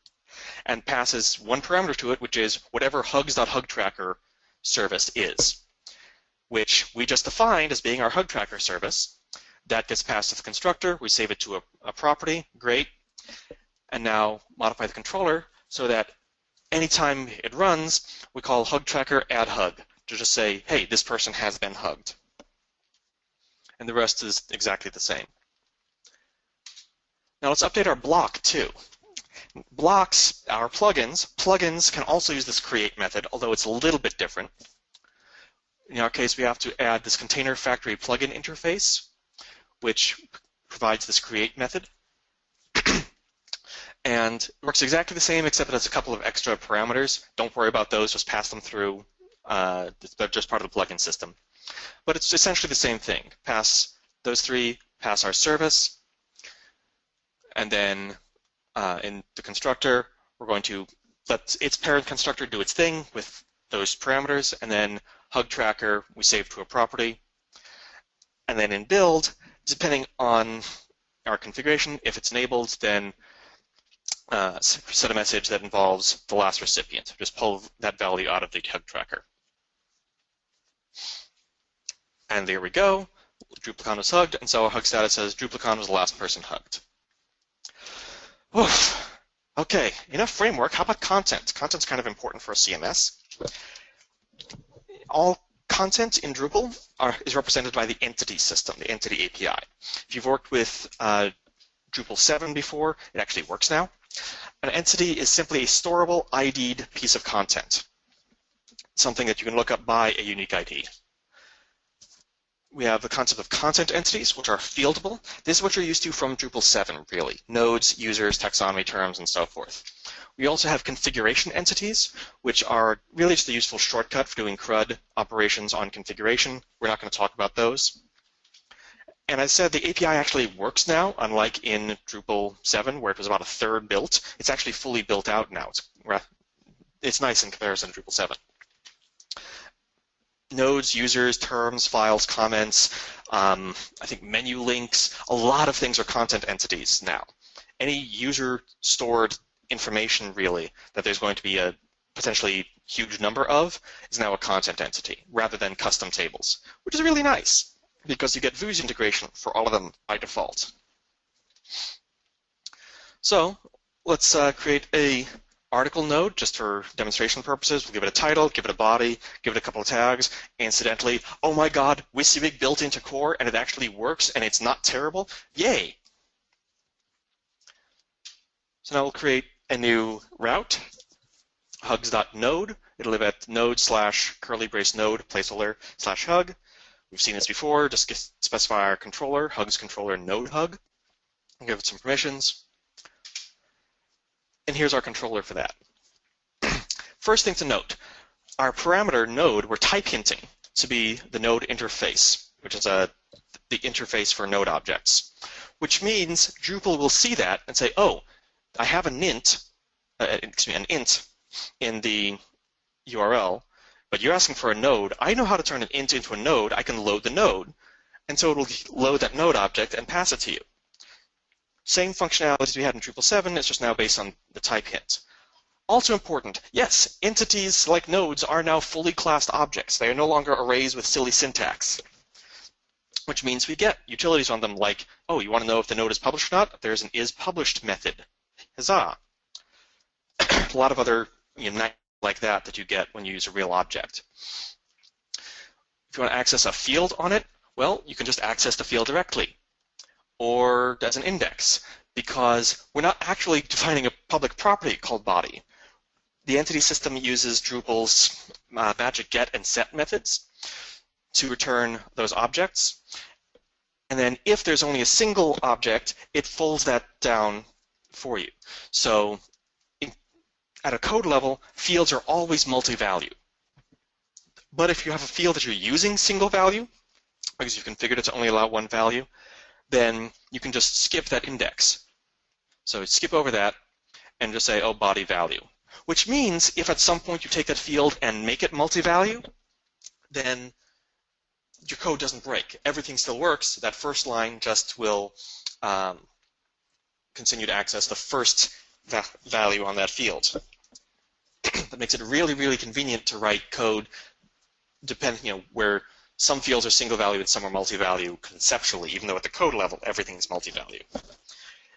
Speaker 2: and passes one parameter to it, which is whatever hugs.hugTracker service is, which we just defined as being our hug tracker service. That gets passed to the constructor, we save it to a property, great, and now modify the controller so that anytime it runs, we call hug tracker add hug to just say, hey, this person has been hugged. And the rest is exactly the same. Now let's update our block too. Blocks are plugins. Plugins can also use this create method, although it's a little bit different. In our case, we have to add this container factory plugin interface, which provides this create method. And it works exactly the same, except it has a couple of extra parameters. Don't worry about those, just pass them through. They're just part of the plugin system. But it's essentially the same thing. Pass those three, pass our service, and then in the constructor, we're going to let its parent constructor do its thing with those parameters, and then hug tracker we save to a property. And then in build, depending on our configuration, if it's enabled, then set a message that involves the last recipient. Just pull that value out of the hug tracker. And there we go. Drupalcon was hugged, and so our hug status says Drupalcon was the last person hugged. Oof. Okay, enough framework. How about content? Content's kind of important for a CMS. All content in Drupal is represented by the entity system, the entity API. If you've worked with Drupal 7 before, it actually works now. An entity is simply a storable, ID'd piece of content, something that you can look up by a unique ID. We have the concept of content entities, which are fieldable. This is what you're used to from Drupal 7, really. Nodes, users, taxonomy terms, and so forth. We also have configuration entities, which are really just a useful shortcut for doing CRUD operations on configuration. We're not going to talk about those. And as I said, the API actually works now, unlike in Drupal 7, where it was about a third built. It's actually fully built out now. It's nice in comparison to Drupal 7. Nodes, users, terms, files, comments, I think menu links, a lot of things are content entities now. Any user-stored information, really, that there's going to be a potentially huge number of is now a content entity, rather than custom tables, which is really nice, because you get Vue integration for all of them by default. So let's create a article node just for demonstration purposes. We'll give it a title, give it a body, give it a couple of tags. Incidentally, oh my god, WYSIWYG built into core and it actually works and it's not terrible. Yay! So now we'll create a new route, hugs.node. It'll live at node / curly brace node placeholder / hug. We've seen this before. Just specify our controller, hugs controller node hug. I'll give it some permissions. And here's our controller for that. First thing to note, our parameter node we're type hinting to be the node interface, which is the interface for node objects, which means Drupal will see that and say, oh, I have an int in the URL, but you're asking for a node. I know how to turn an int into a node. I can load the node, and so it'll load that node object and pass it to you. Same functionalities we had in Drupal 7, it's just now based on the type hint. Also important, yes, entities like nodes are now fully classed objects. They are no longer arrays with silly syntax, which means we get utilities on them like, oh, you want to know if the node is published or not? There's an isPublished method. Huzzah! A lot of other like that you get when you use a real object. If you want to access a field on it, well, you can just access the field directly, or as an index, because we're not actually defining a public property called body. The entity system uses Drupal's magic get and set methods to return those objects. And then if there's only a single object, it folds that down for you. So at a code level, fields are always multi-value. But if you have a field that you're using single value, because you've configured it to only allow one value, then you can just skip that index. So skip over that and just say, oh, body value. Which means if at some point you take that field and make it multi-value, then your code doesn't break. Everything still works. That first line just will continue to access the first value on that field. That makes it really, really convenient to write code where some fields are single value and some are multi-value conceptually, even though at the code level everything is multi-value.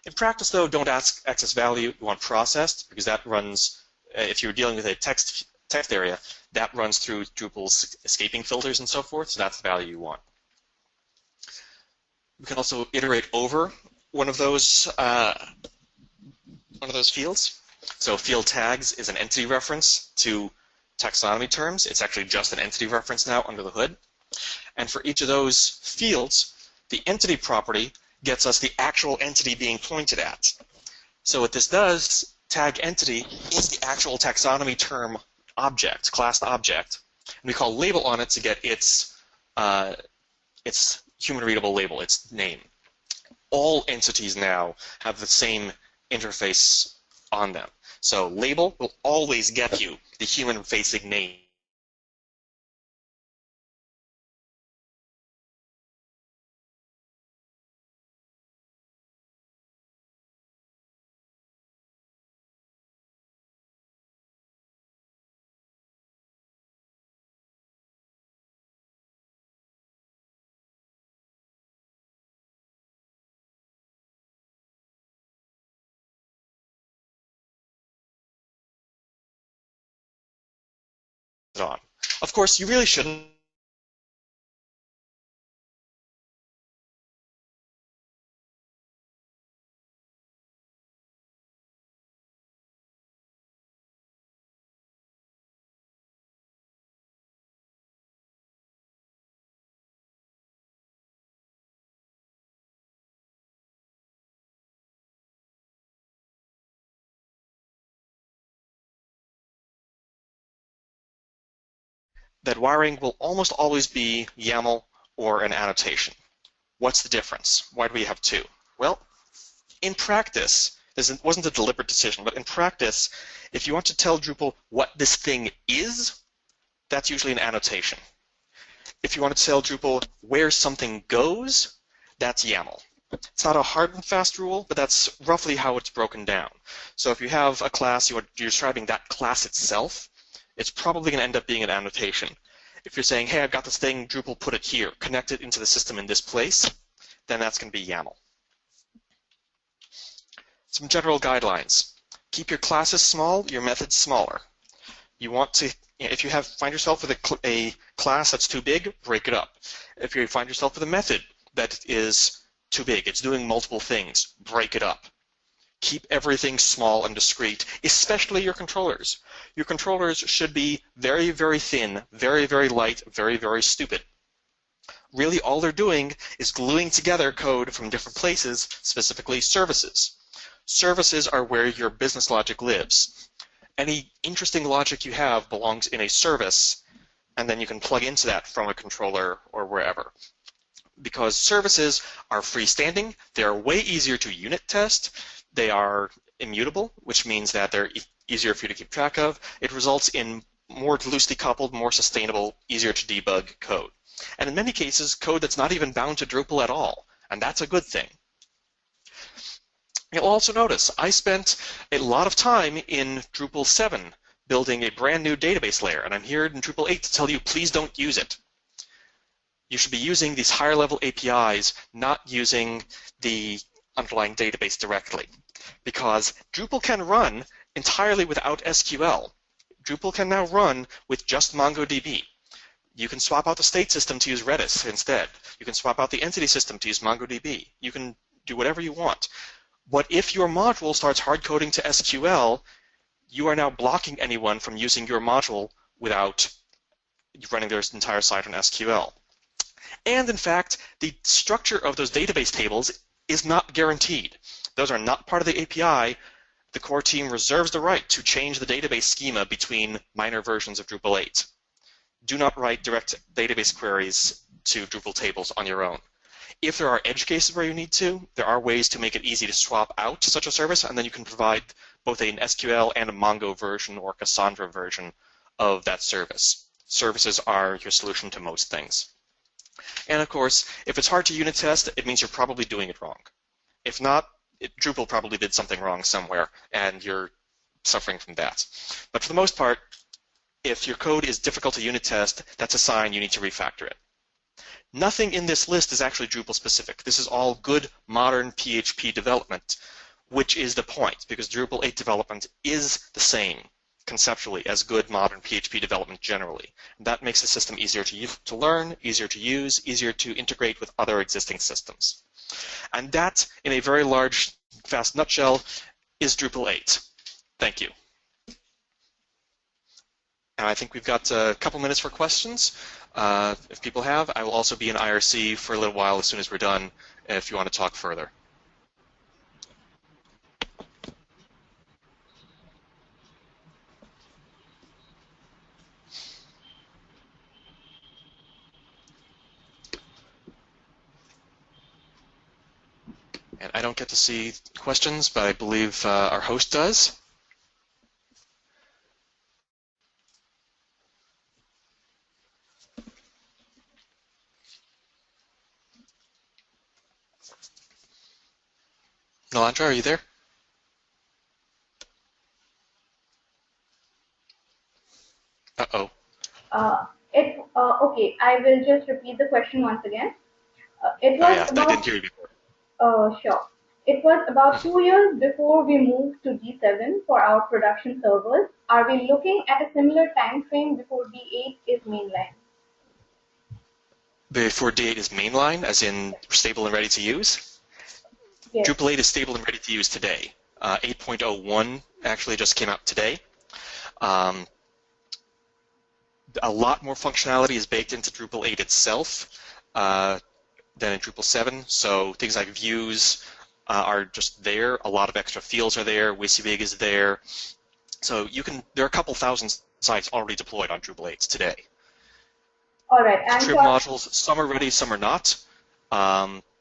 Speaker 2: In practice, though, don't access value. You want processed, because that runs, if you're dealing with a text area, that runs through Drupal's escaping filters and so forth, so that's the value you want. We can also iterate over one of those fields. So field tags is an entity reference to taxonomy terms. It's actually just an entity reference now under the hood. And for each of those fields, the entity property gets us the actual entity being pointed at. So what this does, tag entity, is the actual taxonomy term object, classed object. And we call label on it to get its human readable label, its name. All entities now have the same interface on them. So label will always get you the human-facing name. On. Of course, you really shouldn't. That wiring will almost always be YAML or an annotation. What's the difference? Why do we have two? Well, in practice, this wasn't a deliberate decision, but in practice, if you want to tell Drupal what this thing is, that's usually an annotation. If you want to tell Drupal where something goes, that's YAML. It's not a hard and fast rule, but that's roughly how it's broken down. So if you have a class, you're describing that class itself, it's probably going to end up being an annotation. If you're saying, hey, I've got this thing, Drupal, put it here, connect it into the system in this place, then that's going to be YAML. Some general guidelines. Keep your classes small, your methods smaller. You want to, if you find yourself with a class that's too big, break it up. If you find yourself with a method that is too big, it's doing multiple things, break it up. Keep everything small and discrete, especially your controllers. Your controllers should be very, very thin, very, very light, very, very stupid. Really, all they're doing is gluing together code from different places, specifically services. Services are where your business logic lives. Any interesting logic you have belongs in a service, and then you can plug into that from a controller or wherever. Because services are freestanding, they're way easier to unit test, they are immutable, which means that they're easier for you to keep track of. It results in more loosely coupled, more sustainable, easier to debug code. And in many cases, code that's not even bound to Drupal at all, and that's a good thing. You'll also notice I spent a lot of time in Drupal 7 building a brand new database layer, and I'm here in Drupal 8 to tell you please don't use it. You should be using these higher level APIs, not using the underlying database directly, because Drupal can run entirely without SQL. Drupal can now run with just MongoDB. You can swap out the state system to use Redis instead. You can swap out the entity system to use MongoDB. You can do whatever you want. But if your module starts hard coding to SQL, you are now blocking anyone from using your module without running their entire site on SQL. And in fact, the structure of those database tables is not guaranteed. Those are not part of the API. The core team reserves the right to change the database schema between minor versions of Drupal 8. do not write direct database queries to Drupal tables on your own. If there are edge cases where you need to, there are ways to make it easy to swap out such a service, and then you can provide both an SQL and a Mongo version or Cassandra version of that service. Services are your solution to most things. And of course, if it's hard to unit test, it means you're probably doing it wrong. If not, Drupal probably did something wrong somewhere, and you're suffering from that. But for the most part, if your code is difficult to unit test, that's a sign you need to refactor it. Nothing in this list is actually Drupal specific. This is all good modern PHP development, which is the point, because Drupal 8 development is the same conceptually as good modern PHP development generally. That makes the system easier to learn, easier to use, easier to integrate with other existing systems. And that, in a very large, fast nutshell, is Drupal 8. Thank you. And I think we've got a couple minutes for questions. If people have, I will also be in IRC for a little while as soon as we're done if you want to talk further. And I don't get to see questions, but I believe our host does. Nalandra, are you there? Uh-oh.
Speaker 1: Okay, I will just repeat the question once again. It was
Speaker 2: Yeah, I
Speaker 1: about
Speaker 2: didn't hear you before.
Speaker 1: Sure. It was about 2 years before we moved to D7 for our production servers. Are we looking at a similar time frame before D8 is mainline?
Speaker 2: Before D8 is mainline, as in stable and ready to use?
Speaker 1: Yes.
Speaker 2: Drupal 8 is stable and ready to use today. 8.01 actually just came out today. A lot more functionality is baked into Drupal 8 itself than in Drupal 7. So things like views are just there. A lot of extra fields are there. WYSIWYG is there. So there are a couple thousand sites already deployed on Drupal 8 today.
Speaker 1: All right.
Speaker 2: Contrib modules, some are ready, some are not.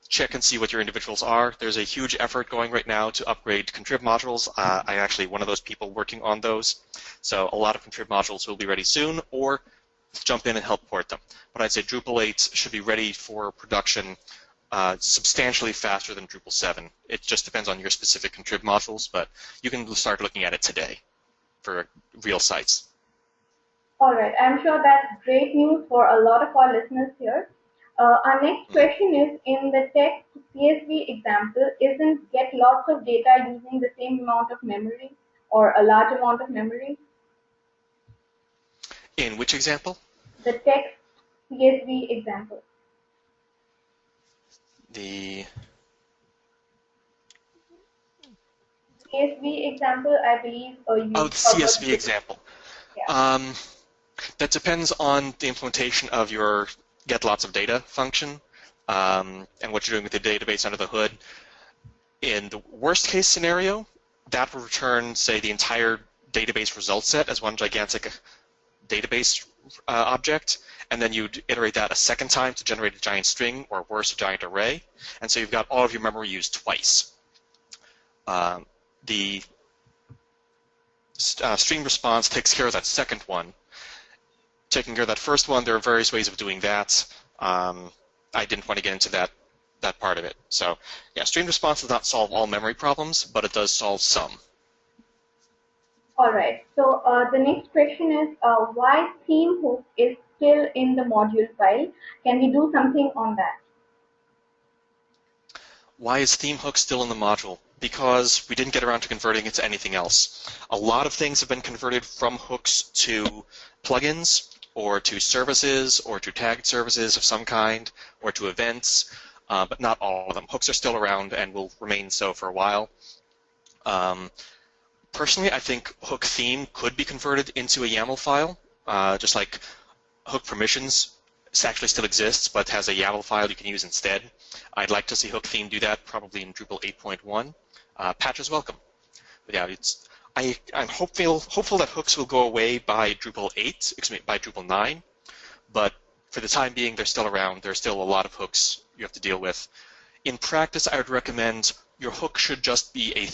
Speaker 2: Check and see what your individuals are. There's a huge effort going right now to upgrade Contrib modules. I'm actually one of those people working on those. So a lot of Contrib modules will be ready soon, or jump in and help port them. But I'd say Drupal 8 should be ready for production substantially faster than Drupal 7. It just depends on your specific Contrib modules, but you can start looking at it today for real sites.
Speaker 1: All right. I'm sure that's great news for a lot of our listeners here. Our next question is, in the text CSV example, isn't get lots of data using the same amount of memory or a large amount of memory?
Speaker 2: In which example?
Speaker 1: The text CSV example.
Speaker 2: The
Speaker 1: CSV example, I believe you
Speaker 2: the CSV example.
Speaker 1: Yeah.
Speaker 2: That depends on the implementation of your get lots of data function and what you're doing with the database under the hood. In the worst case scenario, that will return, say, the entire database result set as one gigantic database object, and then you'd iterate that a second time to generate a giant string, or worse, a giant array. And so you've got all of your memory used twice. The stream response takes care of that second one. Taking care of that first one, there are various ways of doing that. I didn't want to get into that part of it. So yeah, stream response does not solve all memory problems, but it does solve some.
Speaker 1: All right. So the next question is, why theme hook is still in the module file? Can we do something on that?
Speaker 2: Why is theme hook still in the module? Because we didn't get around to converting it to anything else. A lot of things have been converted from hooks to plugins, or to services, or to tagged services of some kind, or to events, but not all of them. Hooks are still around and will remain so for a while. Personally, I think hook theme could be converted into a YAML file, just like hook permissions actually still exists, but has a YAML file you can use instead. I'd like to see hook theme do that, probably in Drupal 8.1. Patches welcome. But yeah, I'm hopeful that hooks will go away by Drupal 8, by Drupal 9. but for the time being, they're still around. There's still a lot of hooks you have to deal with. In practice, I would recommend your hook should just be a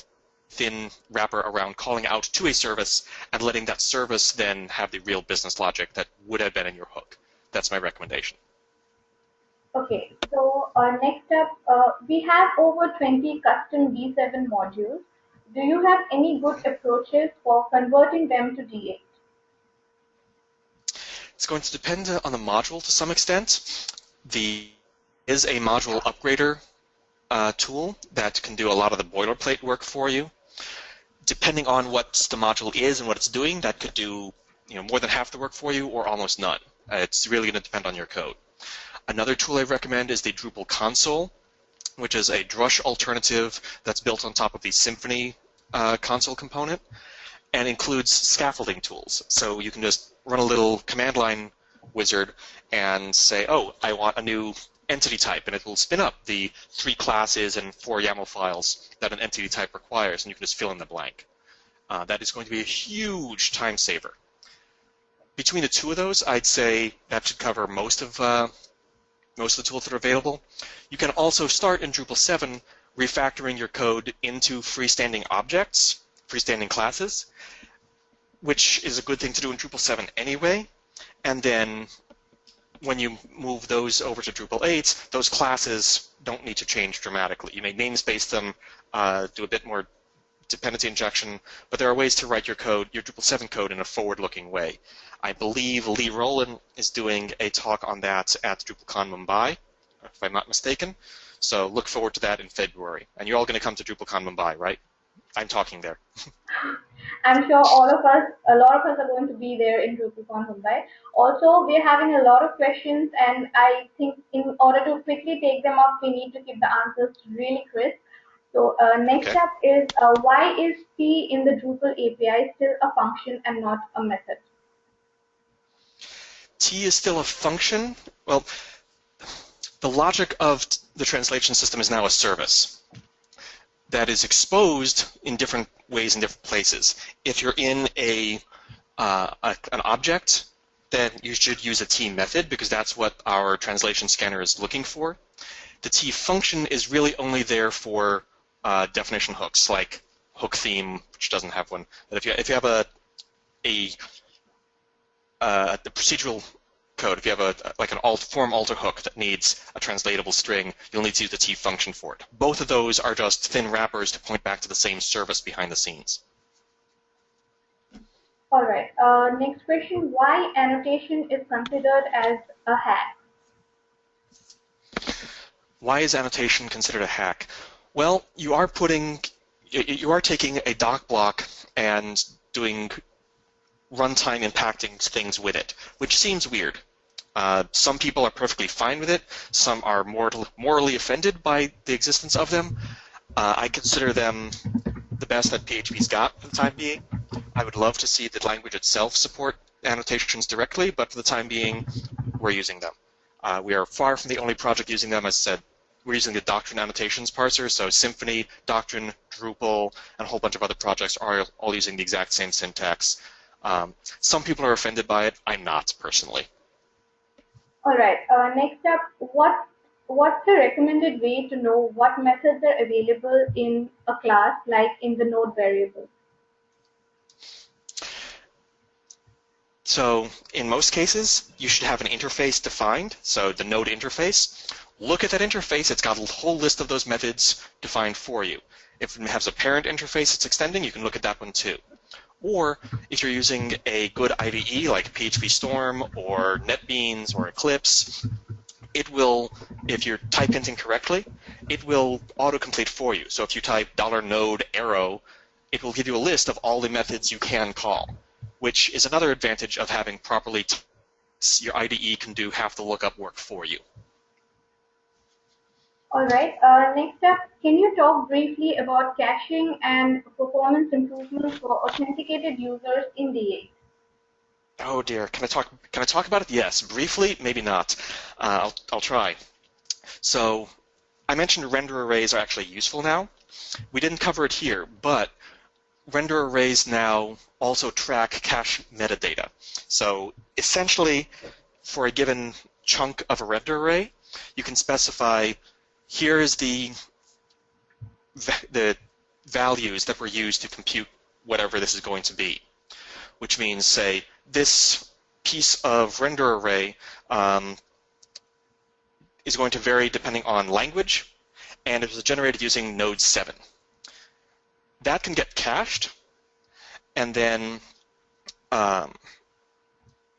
Speaker 2: thin wrapper around calling out to a service and letting that service then have the real business logic that would have been in your hook. That's my recommendation.
Speaker 1: Okay, so next up, we have over 20 custom V7 modules. Do you have any good approaches for converting them to D8?
Speaker 2: It's going to depend on the module to some extent. There is a module upgrader tool that can do a lot of the boilerplate work for you. Depending on what the module is and what it's doing, that could do more than half the work for you or almost none. It's really going to depend on your code. Another tool I recommend is the Drupal console, which is a Drush alternative that's built on top of the Symfony console component and includes scaffolding tools. So you can just run a little command line wizard and say, oh, I want a new entity type, and it will spin up the 3 classes and 4 YAML files that an entity type requires, and you can just fill in the blank. That is going to be a huge time saver. Between the two of those, I'd say that should cover most of the tools that are available. You can also start in Drupal 7 refactoring your code into freestanding objects, freestanding classes, which is a good thing to do in Drupal 7 anyway. And then when you move those over to Drupal 8, those classes don't need to change dramatically. You may namespace them, do a bit more dependency injection, but there are ways to write your code, your Drupal 7 code, in a forward-looking way. I believe Lee Rowland is doing a talk on that at DrupalCon Mumbai, if I'm not mistaken. So look forward to that in February. And you're all going to come to DrupalCon Mumbai, right? I'm talking there.
Speaker 1: I'm sure all of us, a lot of us are going to be there in DrupalCon Mumbai. Also, we're having a lot of questions, and I think in order to quickly take them up, we need to keep the answers really crisp. So next
Speaker 2: Okay.
Speaker 1: up is why is P in the Drupal API still a function and not a method?
Speaker 2: T is still a function. Well, the logic of the translation system is now a service that is exposed in different ways in different places. If you're in an object, then you should use a T method because that's what our translation scanner is looking for. The T function is really only there for definition hooks, like hook theme, which doesn't have one. But if you have the procedural code, if you have like an form alter hook that needs a translatable string, you'll need to use the T function for it. Both of those are just thin wrappers to point back to the same service behind the scenes.
Speaker 1: All right. Next question: why annotation is considered as a hack?
Speaker 2: Why is annotation considered a hack? Well, you are taking a doc block and doing runtime impacting things with it, which seems weird. Some people are perfectly fine with it. Some are morally offended by the existence of them. I consider them the best that PHP's got for the time being. I would love to see the language itself support annotations directly, but for the time being, we're using them. We are far from the only project using them. As I said, we're using the Doctrine annotations parser, so Symfony, Doctrine, Drupal, and a whole bunch of other projects are all using the exact same syntax. Some people are offended by it. I'm not, personally.
Speaker 1: All right. Next up, what's the recommended way to know what methods are available in a class, like in the node variable?
Speaker 2: So in most cases, you should have an interface defined, so the node interface. Look at that interface. It's got a whole list of those methods defined for you. If it has a parent interface it's extending, you can look at that one too. Or if you're using a good IDE like PHP Storm or NetBeans or Eclipse, it will, if you're type hinting correctly, it will autocomplete for you. So if you type $node arrow, it will give you a list of all the methods you can call, which is another advantage of having properly your IDE can do half the lookup work for you.
Speaker 1: All right. Next up, can you talk briefly about caching and performance improvements for authenticated users in D8?
Speaker 2: Oh dear, can I talk about it? Yes, briefly, maybe not. I'll try. So I mentioned render arrays are actually useful now. We didn't cover it here, but render arrays now also track cache metadata. So essentially, for a given chunk of a render array, you can specify here is the values that were used to compute whatever this is going to be, which means, say, this piece of render array is going to vary depending on language, and it was generated using node 7. That can get cached, and then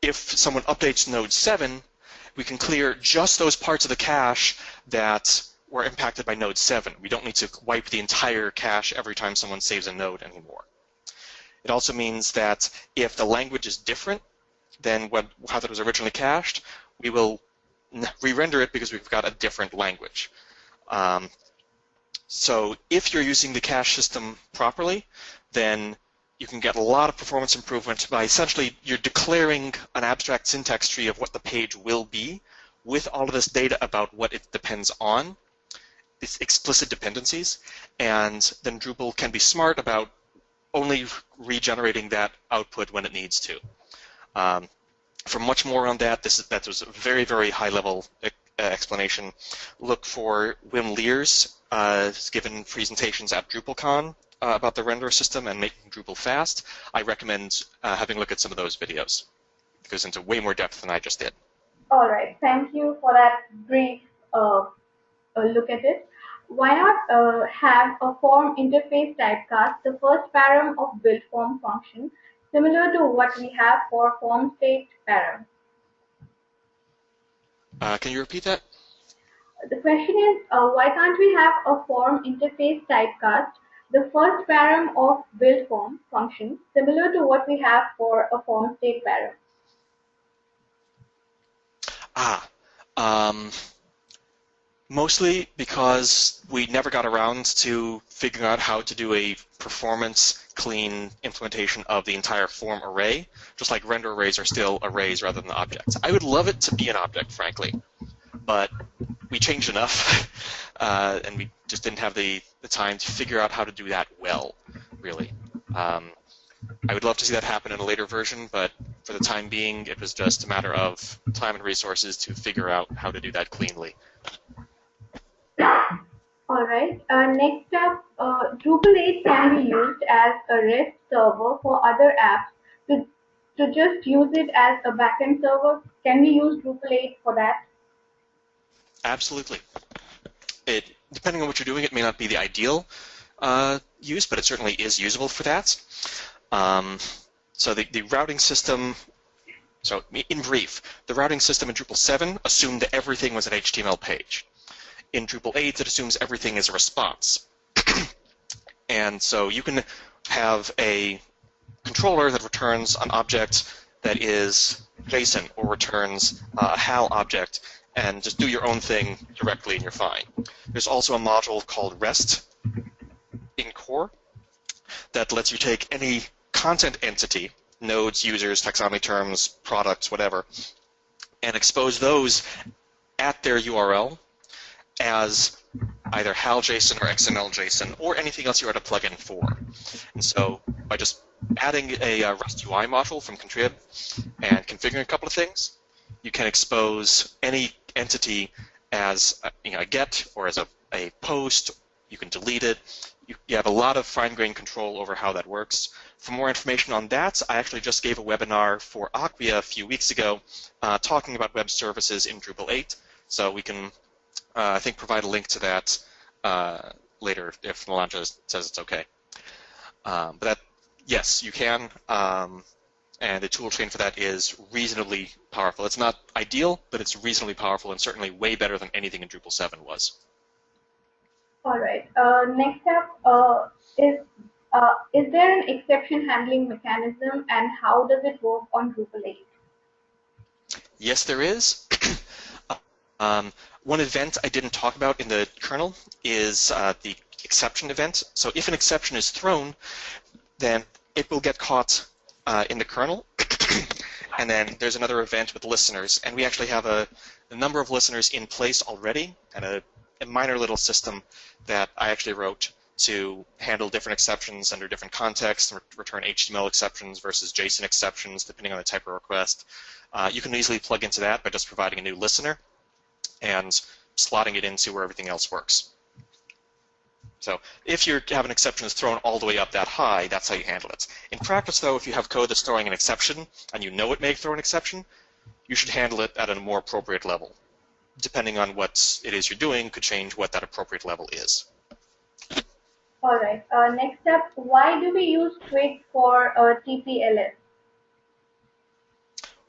Speaker 2: if someone updates node 7, we can clear just those parts of the cache that were impacted by node 7. We don't need to wipe the entire cache every time someone saves a node anymore. It also means that if the language is different than how that was originally cached, we will re-render it because we've got a different language. So if you're using the cache system properly, then you can get a lot of performance improvement by essentially you're declaring an abstract syntax tree of what the page will be with all of this data about what it depends on, these explicit dependencies, and then Drupal can be smart about only regenerating that output when it needs to. For much more on that, that was a very, very high-level explanation. Look for Wim Lear's given presentations at DrupalCon about the render system and making Drupal fast. I recommend having a look at some of those videos. It goes into way more depth than I just did.
Speaker 1: All right, thank you for that brief look at it. Why not have a form interface typecast the first param of build form function, similar to what we have for form state param?
Speaker 2: Can you repeat that?
Speaker 1: The question is, why can't we have a form interface typecast the first param of build form function, similar to what we have for a form state param?
Speaker 2: Mostly because we never got around to figuring out how to do a performance clean implementation of the entire form array, just like render arrays are still arrays rather than objects. I would love it to be an object, frankly, but we changed enough and we just didn't have the time to figure out how to do that well, really. I would love to see that happen in a later version, but for the time being, it was just a matter of time and resources to figure out how to do that cleanly.
Speaker 1: All right. Next up, Drupal 8 can be used as a REST server for other apps to just use it as a backend server. Can we use Drupal 8 for that?
Speaker 2: Absolutely. Depending on what you're doing, it may not be the ideal use, but it certainly is usable for that. So the routing system, so in brief, the routing system in Drupal 7 assumed that everything was an HTML page. In Drupal 8, it assumes everything is a response. And so you can have a controller that returns an object that is JSON or returns a HAL object and just do your own thing directly and you're fine. There's also a module called REST in core that lets you take any content entity, nodes, users, taxonomy terms, products, whatever, and expose those at their URL as either HAL JSON or XML JSON or anything else you write a plugin for. And so by just adding a REST UI module from Contrib and configuring a couple of things, you can expose any entity as a GET or as a post. You can delete it. You have a lot of fine-grained control over how that works. For more information on that, I actually just gave a webinar for Acquia a few weeks ago talking about web services in Drupal 8. So we can, I think, provide a link to that later if Nalanja says it's okay. But that, yes, you can. And the tool chain for that is reasonably powerful. It's not ideal, but it's reasonably powerful and certainly way better than anything in Drupal 7 was.
Speaker 1: All right. Next up, is there an exception handling mechanism, and how does it work on Drupal 8?
Speaker 2: Yes, there is. One event I didn't talk about in the kernel is the exception event. So if an exception is thrown, then it will get caught in the kernel. And then there's another event with listeners. And we actually have a number of listeners in place already, and a minor little system that I actually wrote to handle different exceptions under different contexts, and return HTML exceptions versus JSON exceptions, depending on the type of request. You can easily plug into that by just providing a new listener and slotting it into where everything else works. So if you have an exception that's thrown all the way up that high, that's how you handle it. In practice, though, if you have code that's throwing an exception and you know it may throw an exception, you should handle it at a more appropriate level. Depending on what it is you're doing, could change what that appropriate level is.
Speaker 1: All right. Next up, why do we use Twig for TPLS?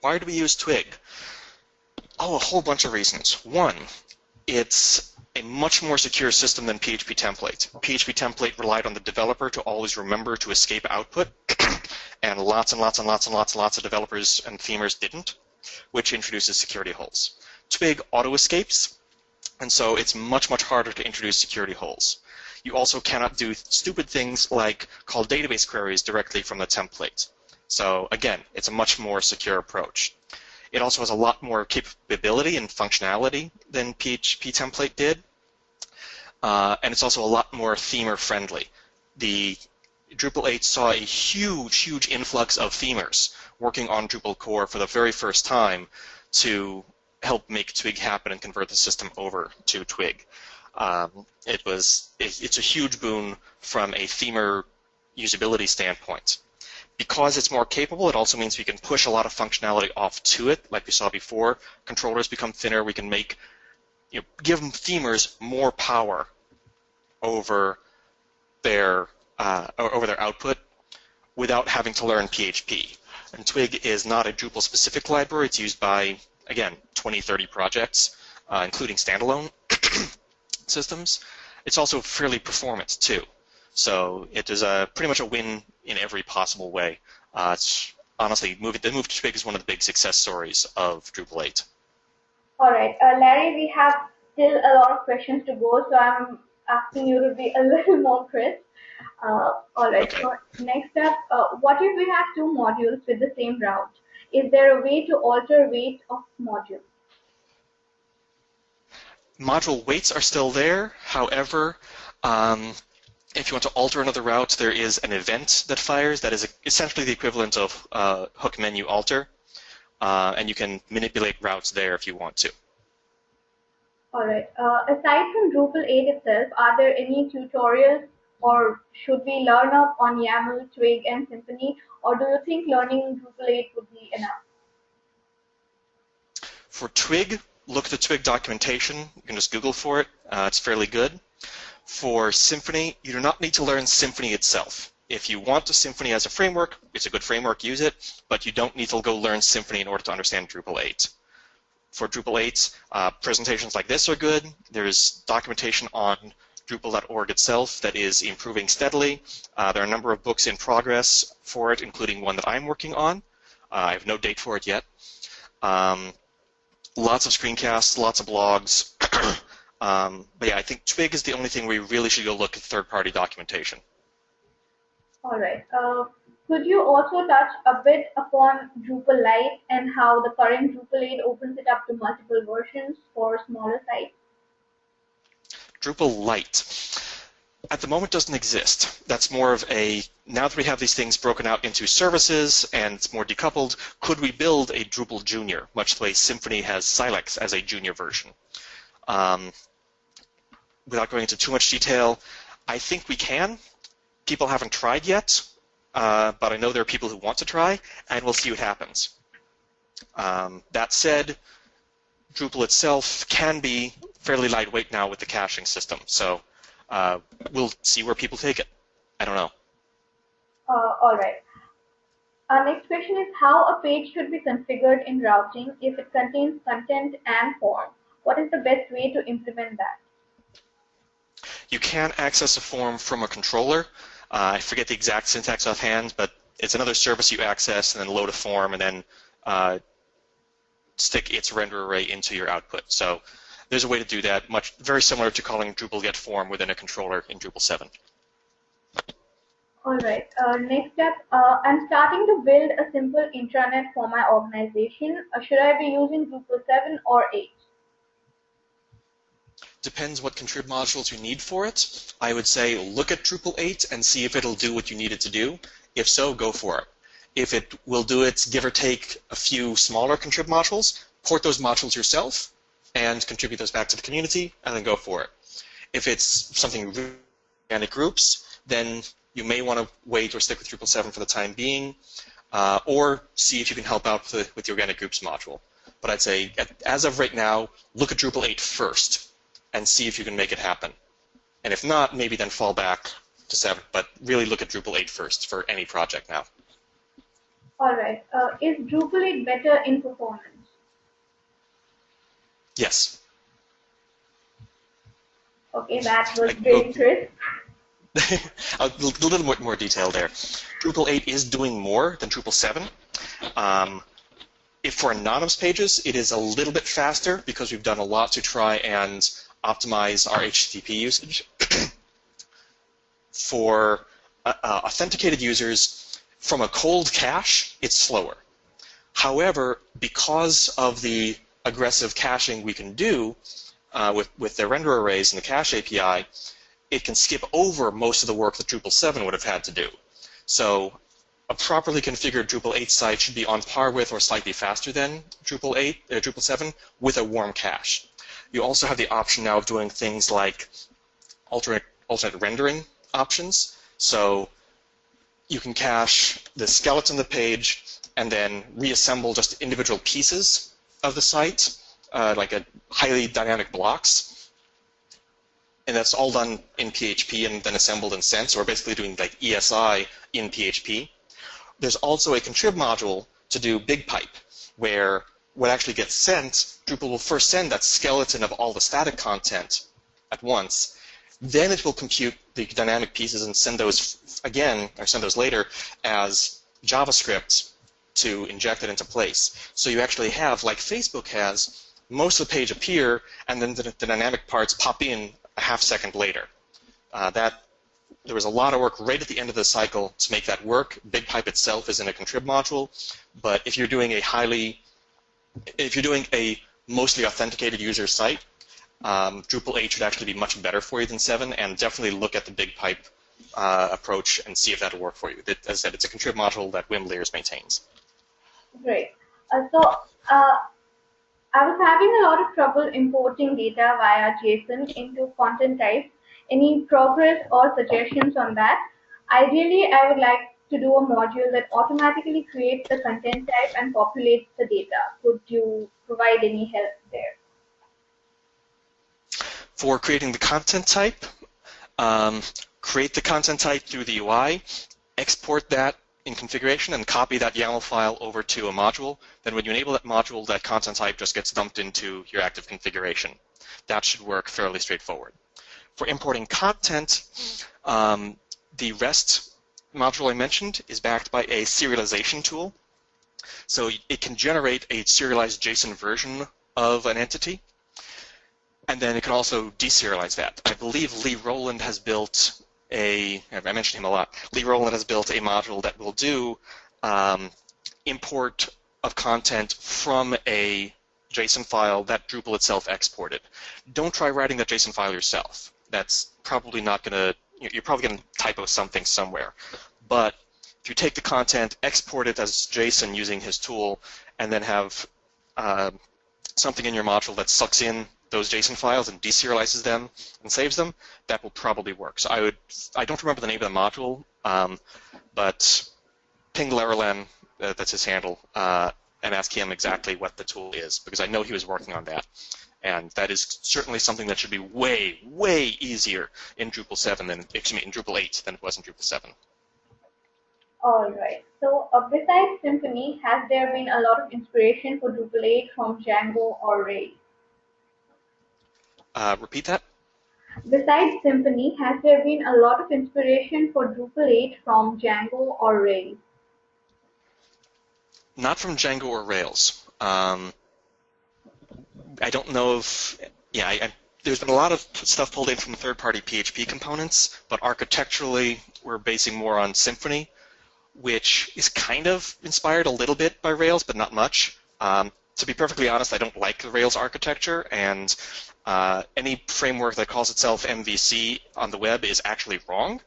Speaker 2: Why do we use Twig? Oh, a whole bunch of reasons. One, it's a much more secure system than PHP template. PHP template relied on the developer to always remember to escape output, and lots and lots and lots and lots and lots of developers and themers didn't, which introduces security holes. Twig auto-escapes, and so it's much, much harder to introduce security holes. You also cannot do stupid things like call database queries directly from the template. So again, it's a much more secure approach. It also has a lot more capability and functionality than PHP template did, and it's also a lot more themer friendly. The Drupal 8 saw a huge, huge influx of themers working on Drupal core for the very first time to help make Twig happen and convert the system over to Twig. It's a huge boon from a themer usability standpoint. Because it's more capable, it also means we can push a lot of functionality off to it, like we saw before. Controllers become thinner. We can make, give themers more power over their output without having to learn PHP. And Twig is not a Drupal-specific library. It's used by, again, 20, 30 projects, including standalone systems. It's also fairly performant, too. So it is pretty much a win in every possible way. It's honestly, the move to Twig is one of the big success stories of Drupal 8.
Speaker 1: All right, Larry, we have still a lot of questions to go, so I'm asking you to be a little more crisp. All right,
Speaker 2: Okay.
Speaker 1: so next up, what if we have two modules with the same route? Is there a way to alter weight of modules?
Speaker 2: Module weights are still there. However, if you want to alter another route, there is an event that fires that is essentially the equivalent of hook menu alter, and you can manipulate routes there if you want to.
Speaker 1: All right. Aside from Drupal 8 itself, are there any tutorials or should we learn up on YAML, Twig, and Symfony, or do you think learning Drupal 8 would be enough?
Speaker 2: For Twig, look at the Twig documentation. You can just Google for it. It's fairly good. For Symfony, you do not need to learn Symfony itself. If you want a Symfony as a framework, it's a good framework, use it, but you don't need to go learn Symfony in order to understand Drupal 8. For Drupal 8, presentations like this are good. There's documentation on Drupal.org itself that is improving steadily. There are a number of books in progress for it, including one that I'm working on. I have no date for it yet. Lots of screencasts, lots of blogs. But yeah, I think Twig is the only thing where you really should go look at third-party documentation.
Speaker 1: All right. Could you also touch a bit upon Drupal Lite and how the current Drupal 8 opens it up to multiple versions for smaller sites?
Speaker 2: Drupal Lite, at the moment, doesn't exist. That's more of a, now that we have these things broken out into services and it's more decoupled, could we build a Drupal Junior, much the way Symfony has Silex as a junior version? Without going into too much detail, I think we can. People haven't tried yet, but I know there are people who want to try, and we'll see what happens. That said, Drupal itself can be fairly lightweight now with the caching system, so we'll see where people take it. I don't know.
Speaker 1: All right. Our next question is how a page should be configured in routing if it contains content and form. What is the best way to implement that?
Speaker 2: You can access a form from a controller. I forget the exact syntax offhand, but it's another service you access and then load a form and then stick its render array into your output. So there's a way to do that, very similar to calling Drupal get form within a controller in Drupal 7.
Speaker 1: All right. Next up, I'm starting to build a simple intranet for my organization. Should I be using Drupal 7 or 8?
Speaker 2: depends what contrib modules you need for it. I would say look at Drupal 8 and see if it'll do what you need it to do. If so, go for it. If it will do it, give or take a few smaller contrib modules, port those modules yourself and contribute those back to the community, and then go for it. If it's something organic groups, then you may want to wait or stick with Drupal 7 for the time being, or see if you can help out with the organic groups module. But I'd say, as of right now, look at Drupal 8 first and see if you can make it happen. And if not, maybe then fall back to 7, but really look at Drupal 8 first for any project now.
Speaker 1: All right. Is Drupal 8 better in performance?
Speaker 2: Yes.
Speaker 1: Okay, that was very crisp.
Speaker 2: A little bit more detail there. Drupal 8 is doing more than Drupal 7. If for anonymous pages, it is a little bit faster because we've done a lot to try and optimize our HTTP usage. For authenticated users, from a cold cache, it's slower. However, because of the aggressive caching we can do with the render arrays and the cache API, it can skip over most of the work that Drupal 7 would have had to do. So a properly configured Drupal 8 site should be on par with or slightly faster than Drupal 7 with a warm cache. You also have the option now of doing things like alternate rendering options. So you can cache the skeleton of the page and then reassemble just individual pieces of the site, like a highly dynamic blocks. And that's all done in PHP and then assembled and sent. So we're basically doing like ESI in PHP. There's also a contrib module to do BigPipe, where what actually gets sent, Drupal will first send that skeleton of all the static content at once. Then it will compute the dynamic pieces and send those again, or send those later, as JavaScript to inject it into place. So you actually have, like Facebook has, most of the page appear, and then the dynamic parts pop in a half second later. There was a lot of work right at the end of the cycle to make that work. BigPipe itself is in a contrib module, but if you're doing a mostly authenticated user site, Drupal 8 should actually be much better for you than 7, and definitely look at the BigPipe approach and see if that'll work for you. As I said, it's a contrib module that Wimlayers maintains.
Speaker 1: Great. I was having a lot of trouble importing data via JSON into content types. Any progress or suggestions on that? Ideally, I would like to do a module that automatically creates the content type and populates the data. Could you provide any help there?
Speaker 2: For creating the content type, create the content type through the UI, export that in configuration, and copy that YAML file over to a module. Then when you enable that module, that content type just gets dumped into your active configuration. That should work fairly straightforward. For importing content, the REST module I mentioned is backed by a serialization tool. So it can generate a serialized JSON version of an entity, and then it can also deserialize that. I believe Lee Rowland has built I mentioned him a lot. Lee Rowland has built a module that will do import of content from a JSON file that Drupal itself exported. Don't try writing that JSON file yourself. That's probably not going to, you're probably going to typo something somewhere. But if you take the content, export it as JSON using his tool, and then have something in your module that sucks in those JSON files and deserializes them and saves them, that will probably work. So I don't remember the name of the module, but ping Lerlen, that's his handle, and ask him exactly what the tool is, because I know he was working on that. And that is certainly something that should be way, way easier in Drupal 7 than, excuse me, in Drupal 8 than it was in Drupal 7.
Speaker 1: All right. So besides Symfony, has there been a lot of inspiration for Drupal 8 from Django or Rails?
Speaker 2: Repeat that?
Speaker 1: Besides Symfony, has there been a lot of inspiration for Drupal 8 from Django or Rails?
Speaker 2: Not from Django or Rails. I don't know if, there's been a lot of stuff pulled in from third-party PHP components, but architecturally we're basing more on Symfony, which is kind of inspired a little bit by Rails, but not much. To be perfectly honest, I don't like the Rails architecture, and any framework that calls itself MVC on the web is actually wrong,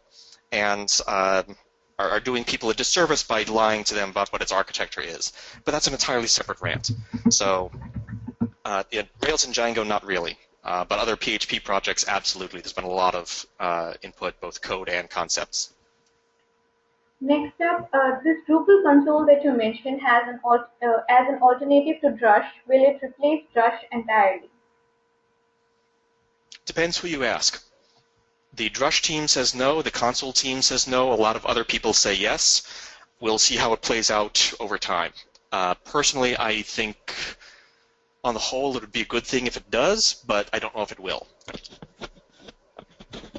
Speaker 2: and are doing people a disservice by lying to them about what its architecture is. But that's an entirely separate rant. So yeah, Rails and Django, not really. But other PHP projects, absolutely. There's been a lot of input, both code and concepts.
Speaker 1: Next up, this Drupal console that you mentioned has as an alternative to Drush. Will it replace Drush entirely?
Speaker 2: Depends who you ask. The Drush team says no, the console team says no, a lot of other people say yes. We'll see how it plays out over time. Personally, I think on the whole it would be a good thing if it does, but I don't know if it will.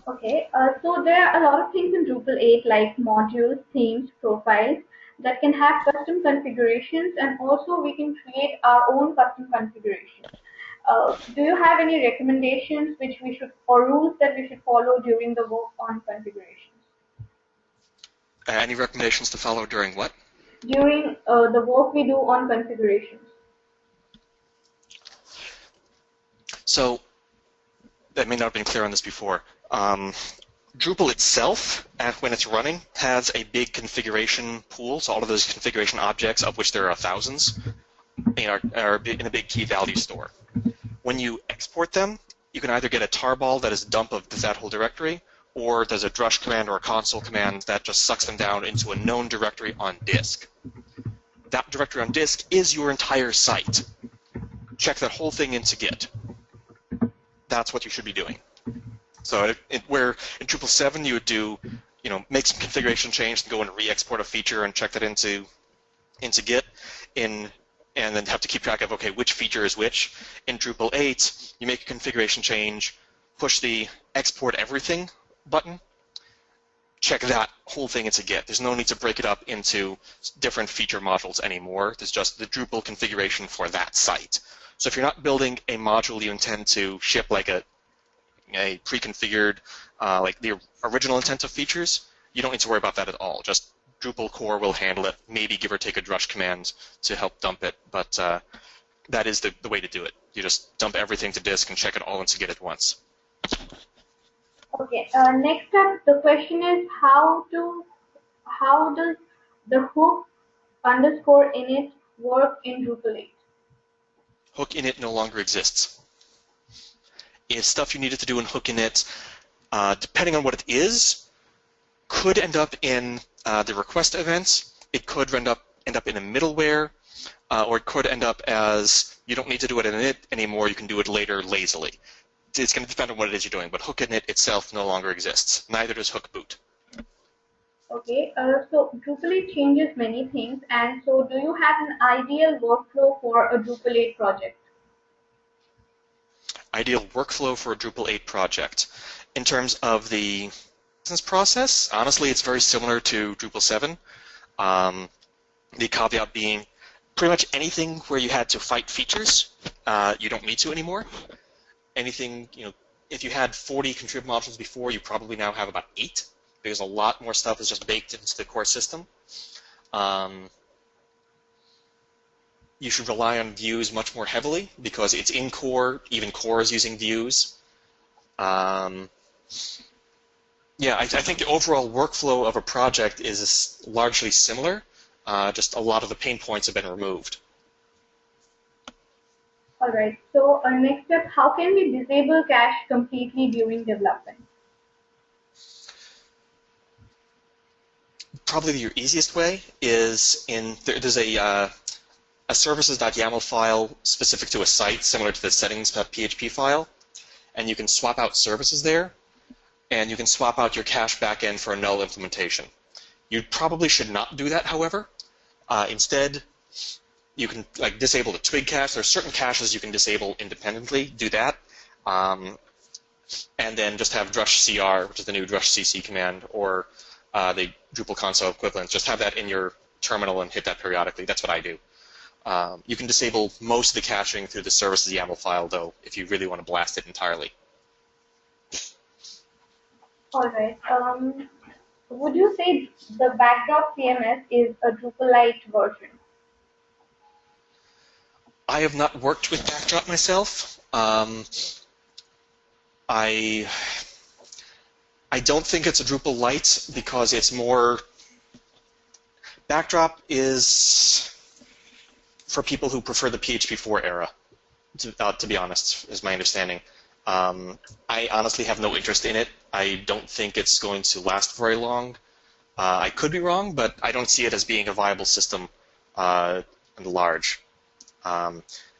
Speaker 1: Okay, so there are a lot of things in Drupal 8 like modules, themes, profiles that can have custom configurations, and also we can create our own custom configurations. Do you have any recommendations which we should, or rules that we should follow during the work on configurations?
Speaker 2: Any recommendations to follow during what?
Speaker 1: During the work we do on configurations.
Speaker 2: So, that may not have been clear on this before. Drupal itself, when it's running, has a big configuration pool, so all of those configuration objects, of which there are thousands, are in a big key value store. When you export them, you can either get a tarball that is a dump of that whole directory, or there's a drush command or a console command that just sucks them down into a known directory on disk. That directory on disk is your entire site. Check that whole thing into Git. That's what you should be doing. So where in Drupal 7 you would do, make some configuration change and go and re-export a feature and check that into Git, and then have to keep track of, okay, which feature is which. In Drupal 8, you make a configuration change, push the export everything button, check that whole thing into Git. There's no need to break it up into different feature modules anymore. There's just the Drupal configuration for that site. So if you're not building a module you intend to ship like a pre-configured, like the original intent of features, you don't need to worry about that at all. Just Drupal core will handle it, maybe give or take a drush command to help dump it, but that is the way to do it. You just dump everything to disk and check it all into Git at once.
Speaker 1: Okay, next up, the question is how does the hook underscore init work in Drupal 8?
Speaker 2: Hook init no longer exists. It's stuff you needed to do in hook init, depending on what it is, could end up in the request events. It could end up in a middleware, or it could end up as you don't need to do it in init anymore. You can do it later lazily. It's going to depend on what it is you're doing, but hook init itself no longer exists. Neither does hook boot.
Speaker 1: Okay, so Drupal 8 changes many things, and so do you have an ideal workflow for a Drupal 8 project?
Speaker 2: Ideal workflow for a Drupal 8 project. In terms of the business process, honestly, it's very similar to Drupal 7. The caveat being pretty much anything where you had to fight features, you don't need to anymore. Anything, if you had 40 contrib modules before, you probably now have about 8, because a lot more stuff is just baked into the core system. You should rely on views much more heavily because it's in core. Even core is using views. Yeah, I think the overall workflow of a project is largely similar. Just a lot of the pain points have been removed.
Speaker 1: All right. So next up, how can we disable cache completely during development?
Speaker 2: Probably your easiest way is there's a services.yaml file specific to a site, similar to the settings.php file, and you can swap out services there, and you can swap out your cache backend for a null implementation. You probably should not do that, however. Instead, you can disable the twig cache. There are certain caches you can disable independently. Do that, and then just have drush cr, which is the new drush cc command, or the Drupal console equivalent. Just have that in your terminal and hit that periodically. That's what I do. You can disable most of the caching through the services YAML file, though, if you really want to blast it entirely.
Speaker 1: All right. Would you say the backdrop CMS is a Drupalite version?
Speaker 2: I have not worked with Backdrop myself. I I don't think it's a Drupal Lite because it's more Backdrop is for people who prefer the PHP 4 era. To be honest, is my understanding. I honestly have no interest in it. I don't think it's going to last very long. I could be wrong, but I don't see it as being a viable system in the large.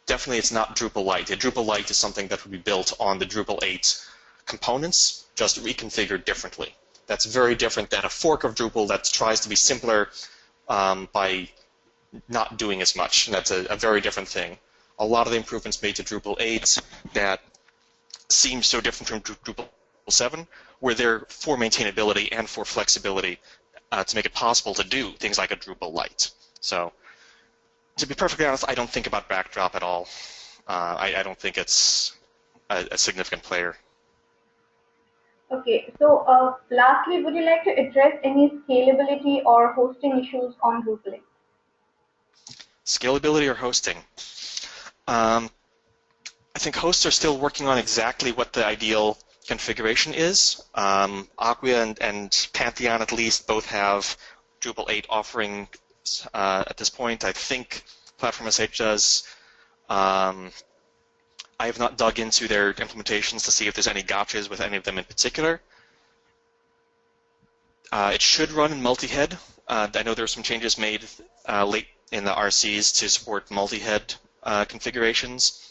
Speaker 2: Definitely, it's not Drupal Lite. A Drupal Lite is something that would be built on the Drupal 8 components, just reconfigured differently. That's very different than a fork of Drupal that tries to be simpler by not doing as much. And that's a very different thing. A lot of the improvements made to Drupal 8 that seem so different from Drupal 7 were there for maintainability and for flexibility to make it possible to do things like a Drupal Lite. So, to be perfectly honest, I don't think about Backdrop at all. I don't think it's a significant player.
Speaker 1: Okay, so lastly, would you like to address any scalability or hosting issues on Drupal?
Speaker 2: Scalability or hosting? I think hosts are still working on exactly what the ideal configuration is. Acquia and Pantheon, at least, both have Drupal 8 offering at this point. I think Platform SH does. I have not dug into their implementations to see if there's any gotchas with any of them in particular. It should run in multi-head. I know there were some changes made late in the RCs to support multi-head configurations.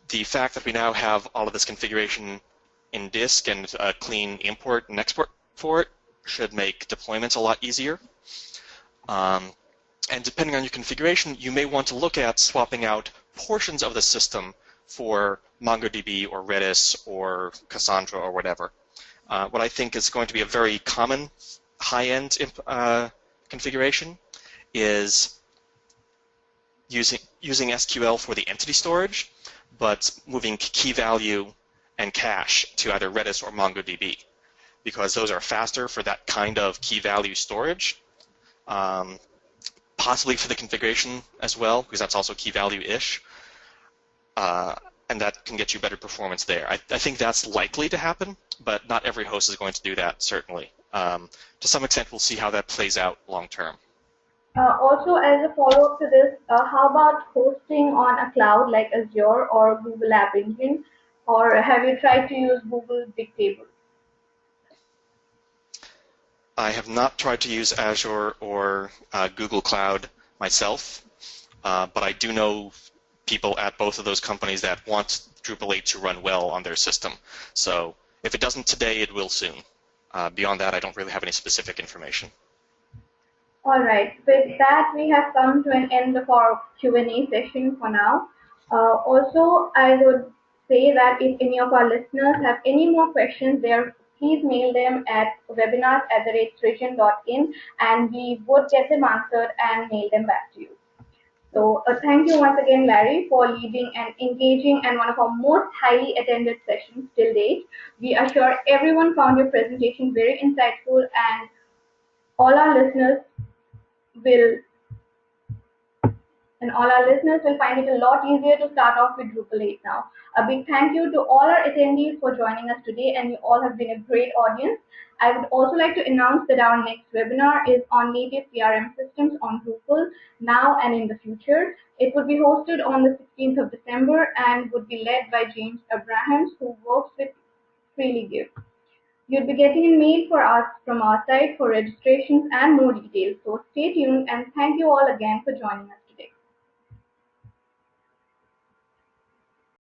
Speaker 2: The fact that we now have all of this configuration in disk and a clean import and export for it should make deployments a lot easier. And depending on your configuration, you may want to look at swapping out portions of the system for MongoDB or Redis or Cassandra or whatever. What I think is going to be a very common high-end configuration is using SQL for the entity storage, but moving key value and cache to either Redis or MongoDB, because those are faster for that kind of key value storage. Possibly for the configuration as well, because that's also key value-ish. And that can get you better performance there. I think that's likely to happen, but not every host is going to do that, certainly. To some extent, we'll see how that plays out long term.
Speaker 1: Also, as a follow-up to this, how about hosting on a cloud like Azure or Google App Engine, or have you tried to use Google Bigtable?
Speaker 2: I have not tried to use Azure or Google Cloud myself, but I do know people at both of those companies that want Drupal 8 to run well on their system. So if it doesn't today, it will soon. Beyond that, I don't really have any specific information.
Speaker 1: All right. With that, we have come to an end of our Q&A session for now. Also, I would say that if any of our listeners have any more questions there, please mail them at webinars@srijan.in and we would get them answered and mail them back to you. So thank you once again, Larry, for leading an engaging and one of our most highly attended sessions till date. We are sure everyone found your presentation very insightful and all our listeners will find it a lot easier to start off with Drupal 8 now. A big thank you to all our attendees for joining us today, and you all have been a great audience. I would also like to announce that our next webinar is on native CRM systems on Drupal now and in the future. It would be hosted on the 16th of December and would be led by James Abrahams, who works with Freely Give. You'll be getting a mail from our site for registrations and more details. So stay tuned, and thank you all again for joining us.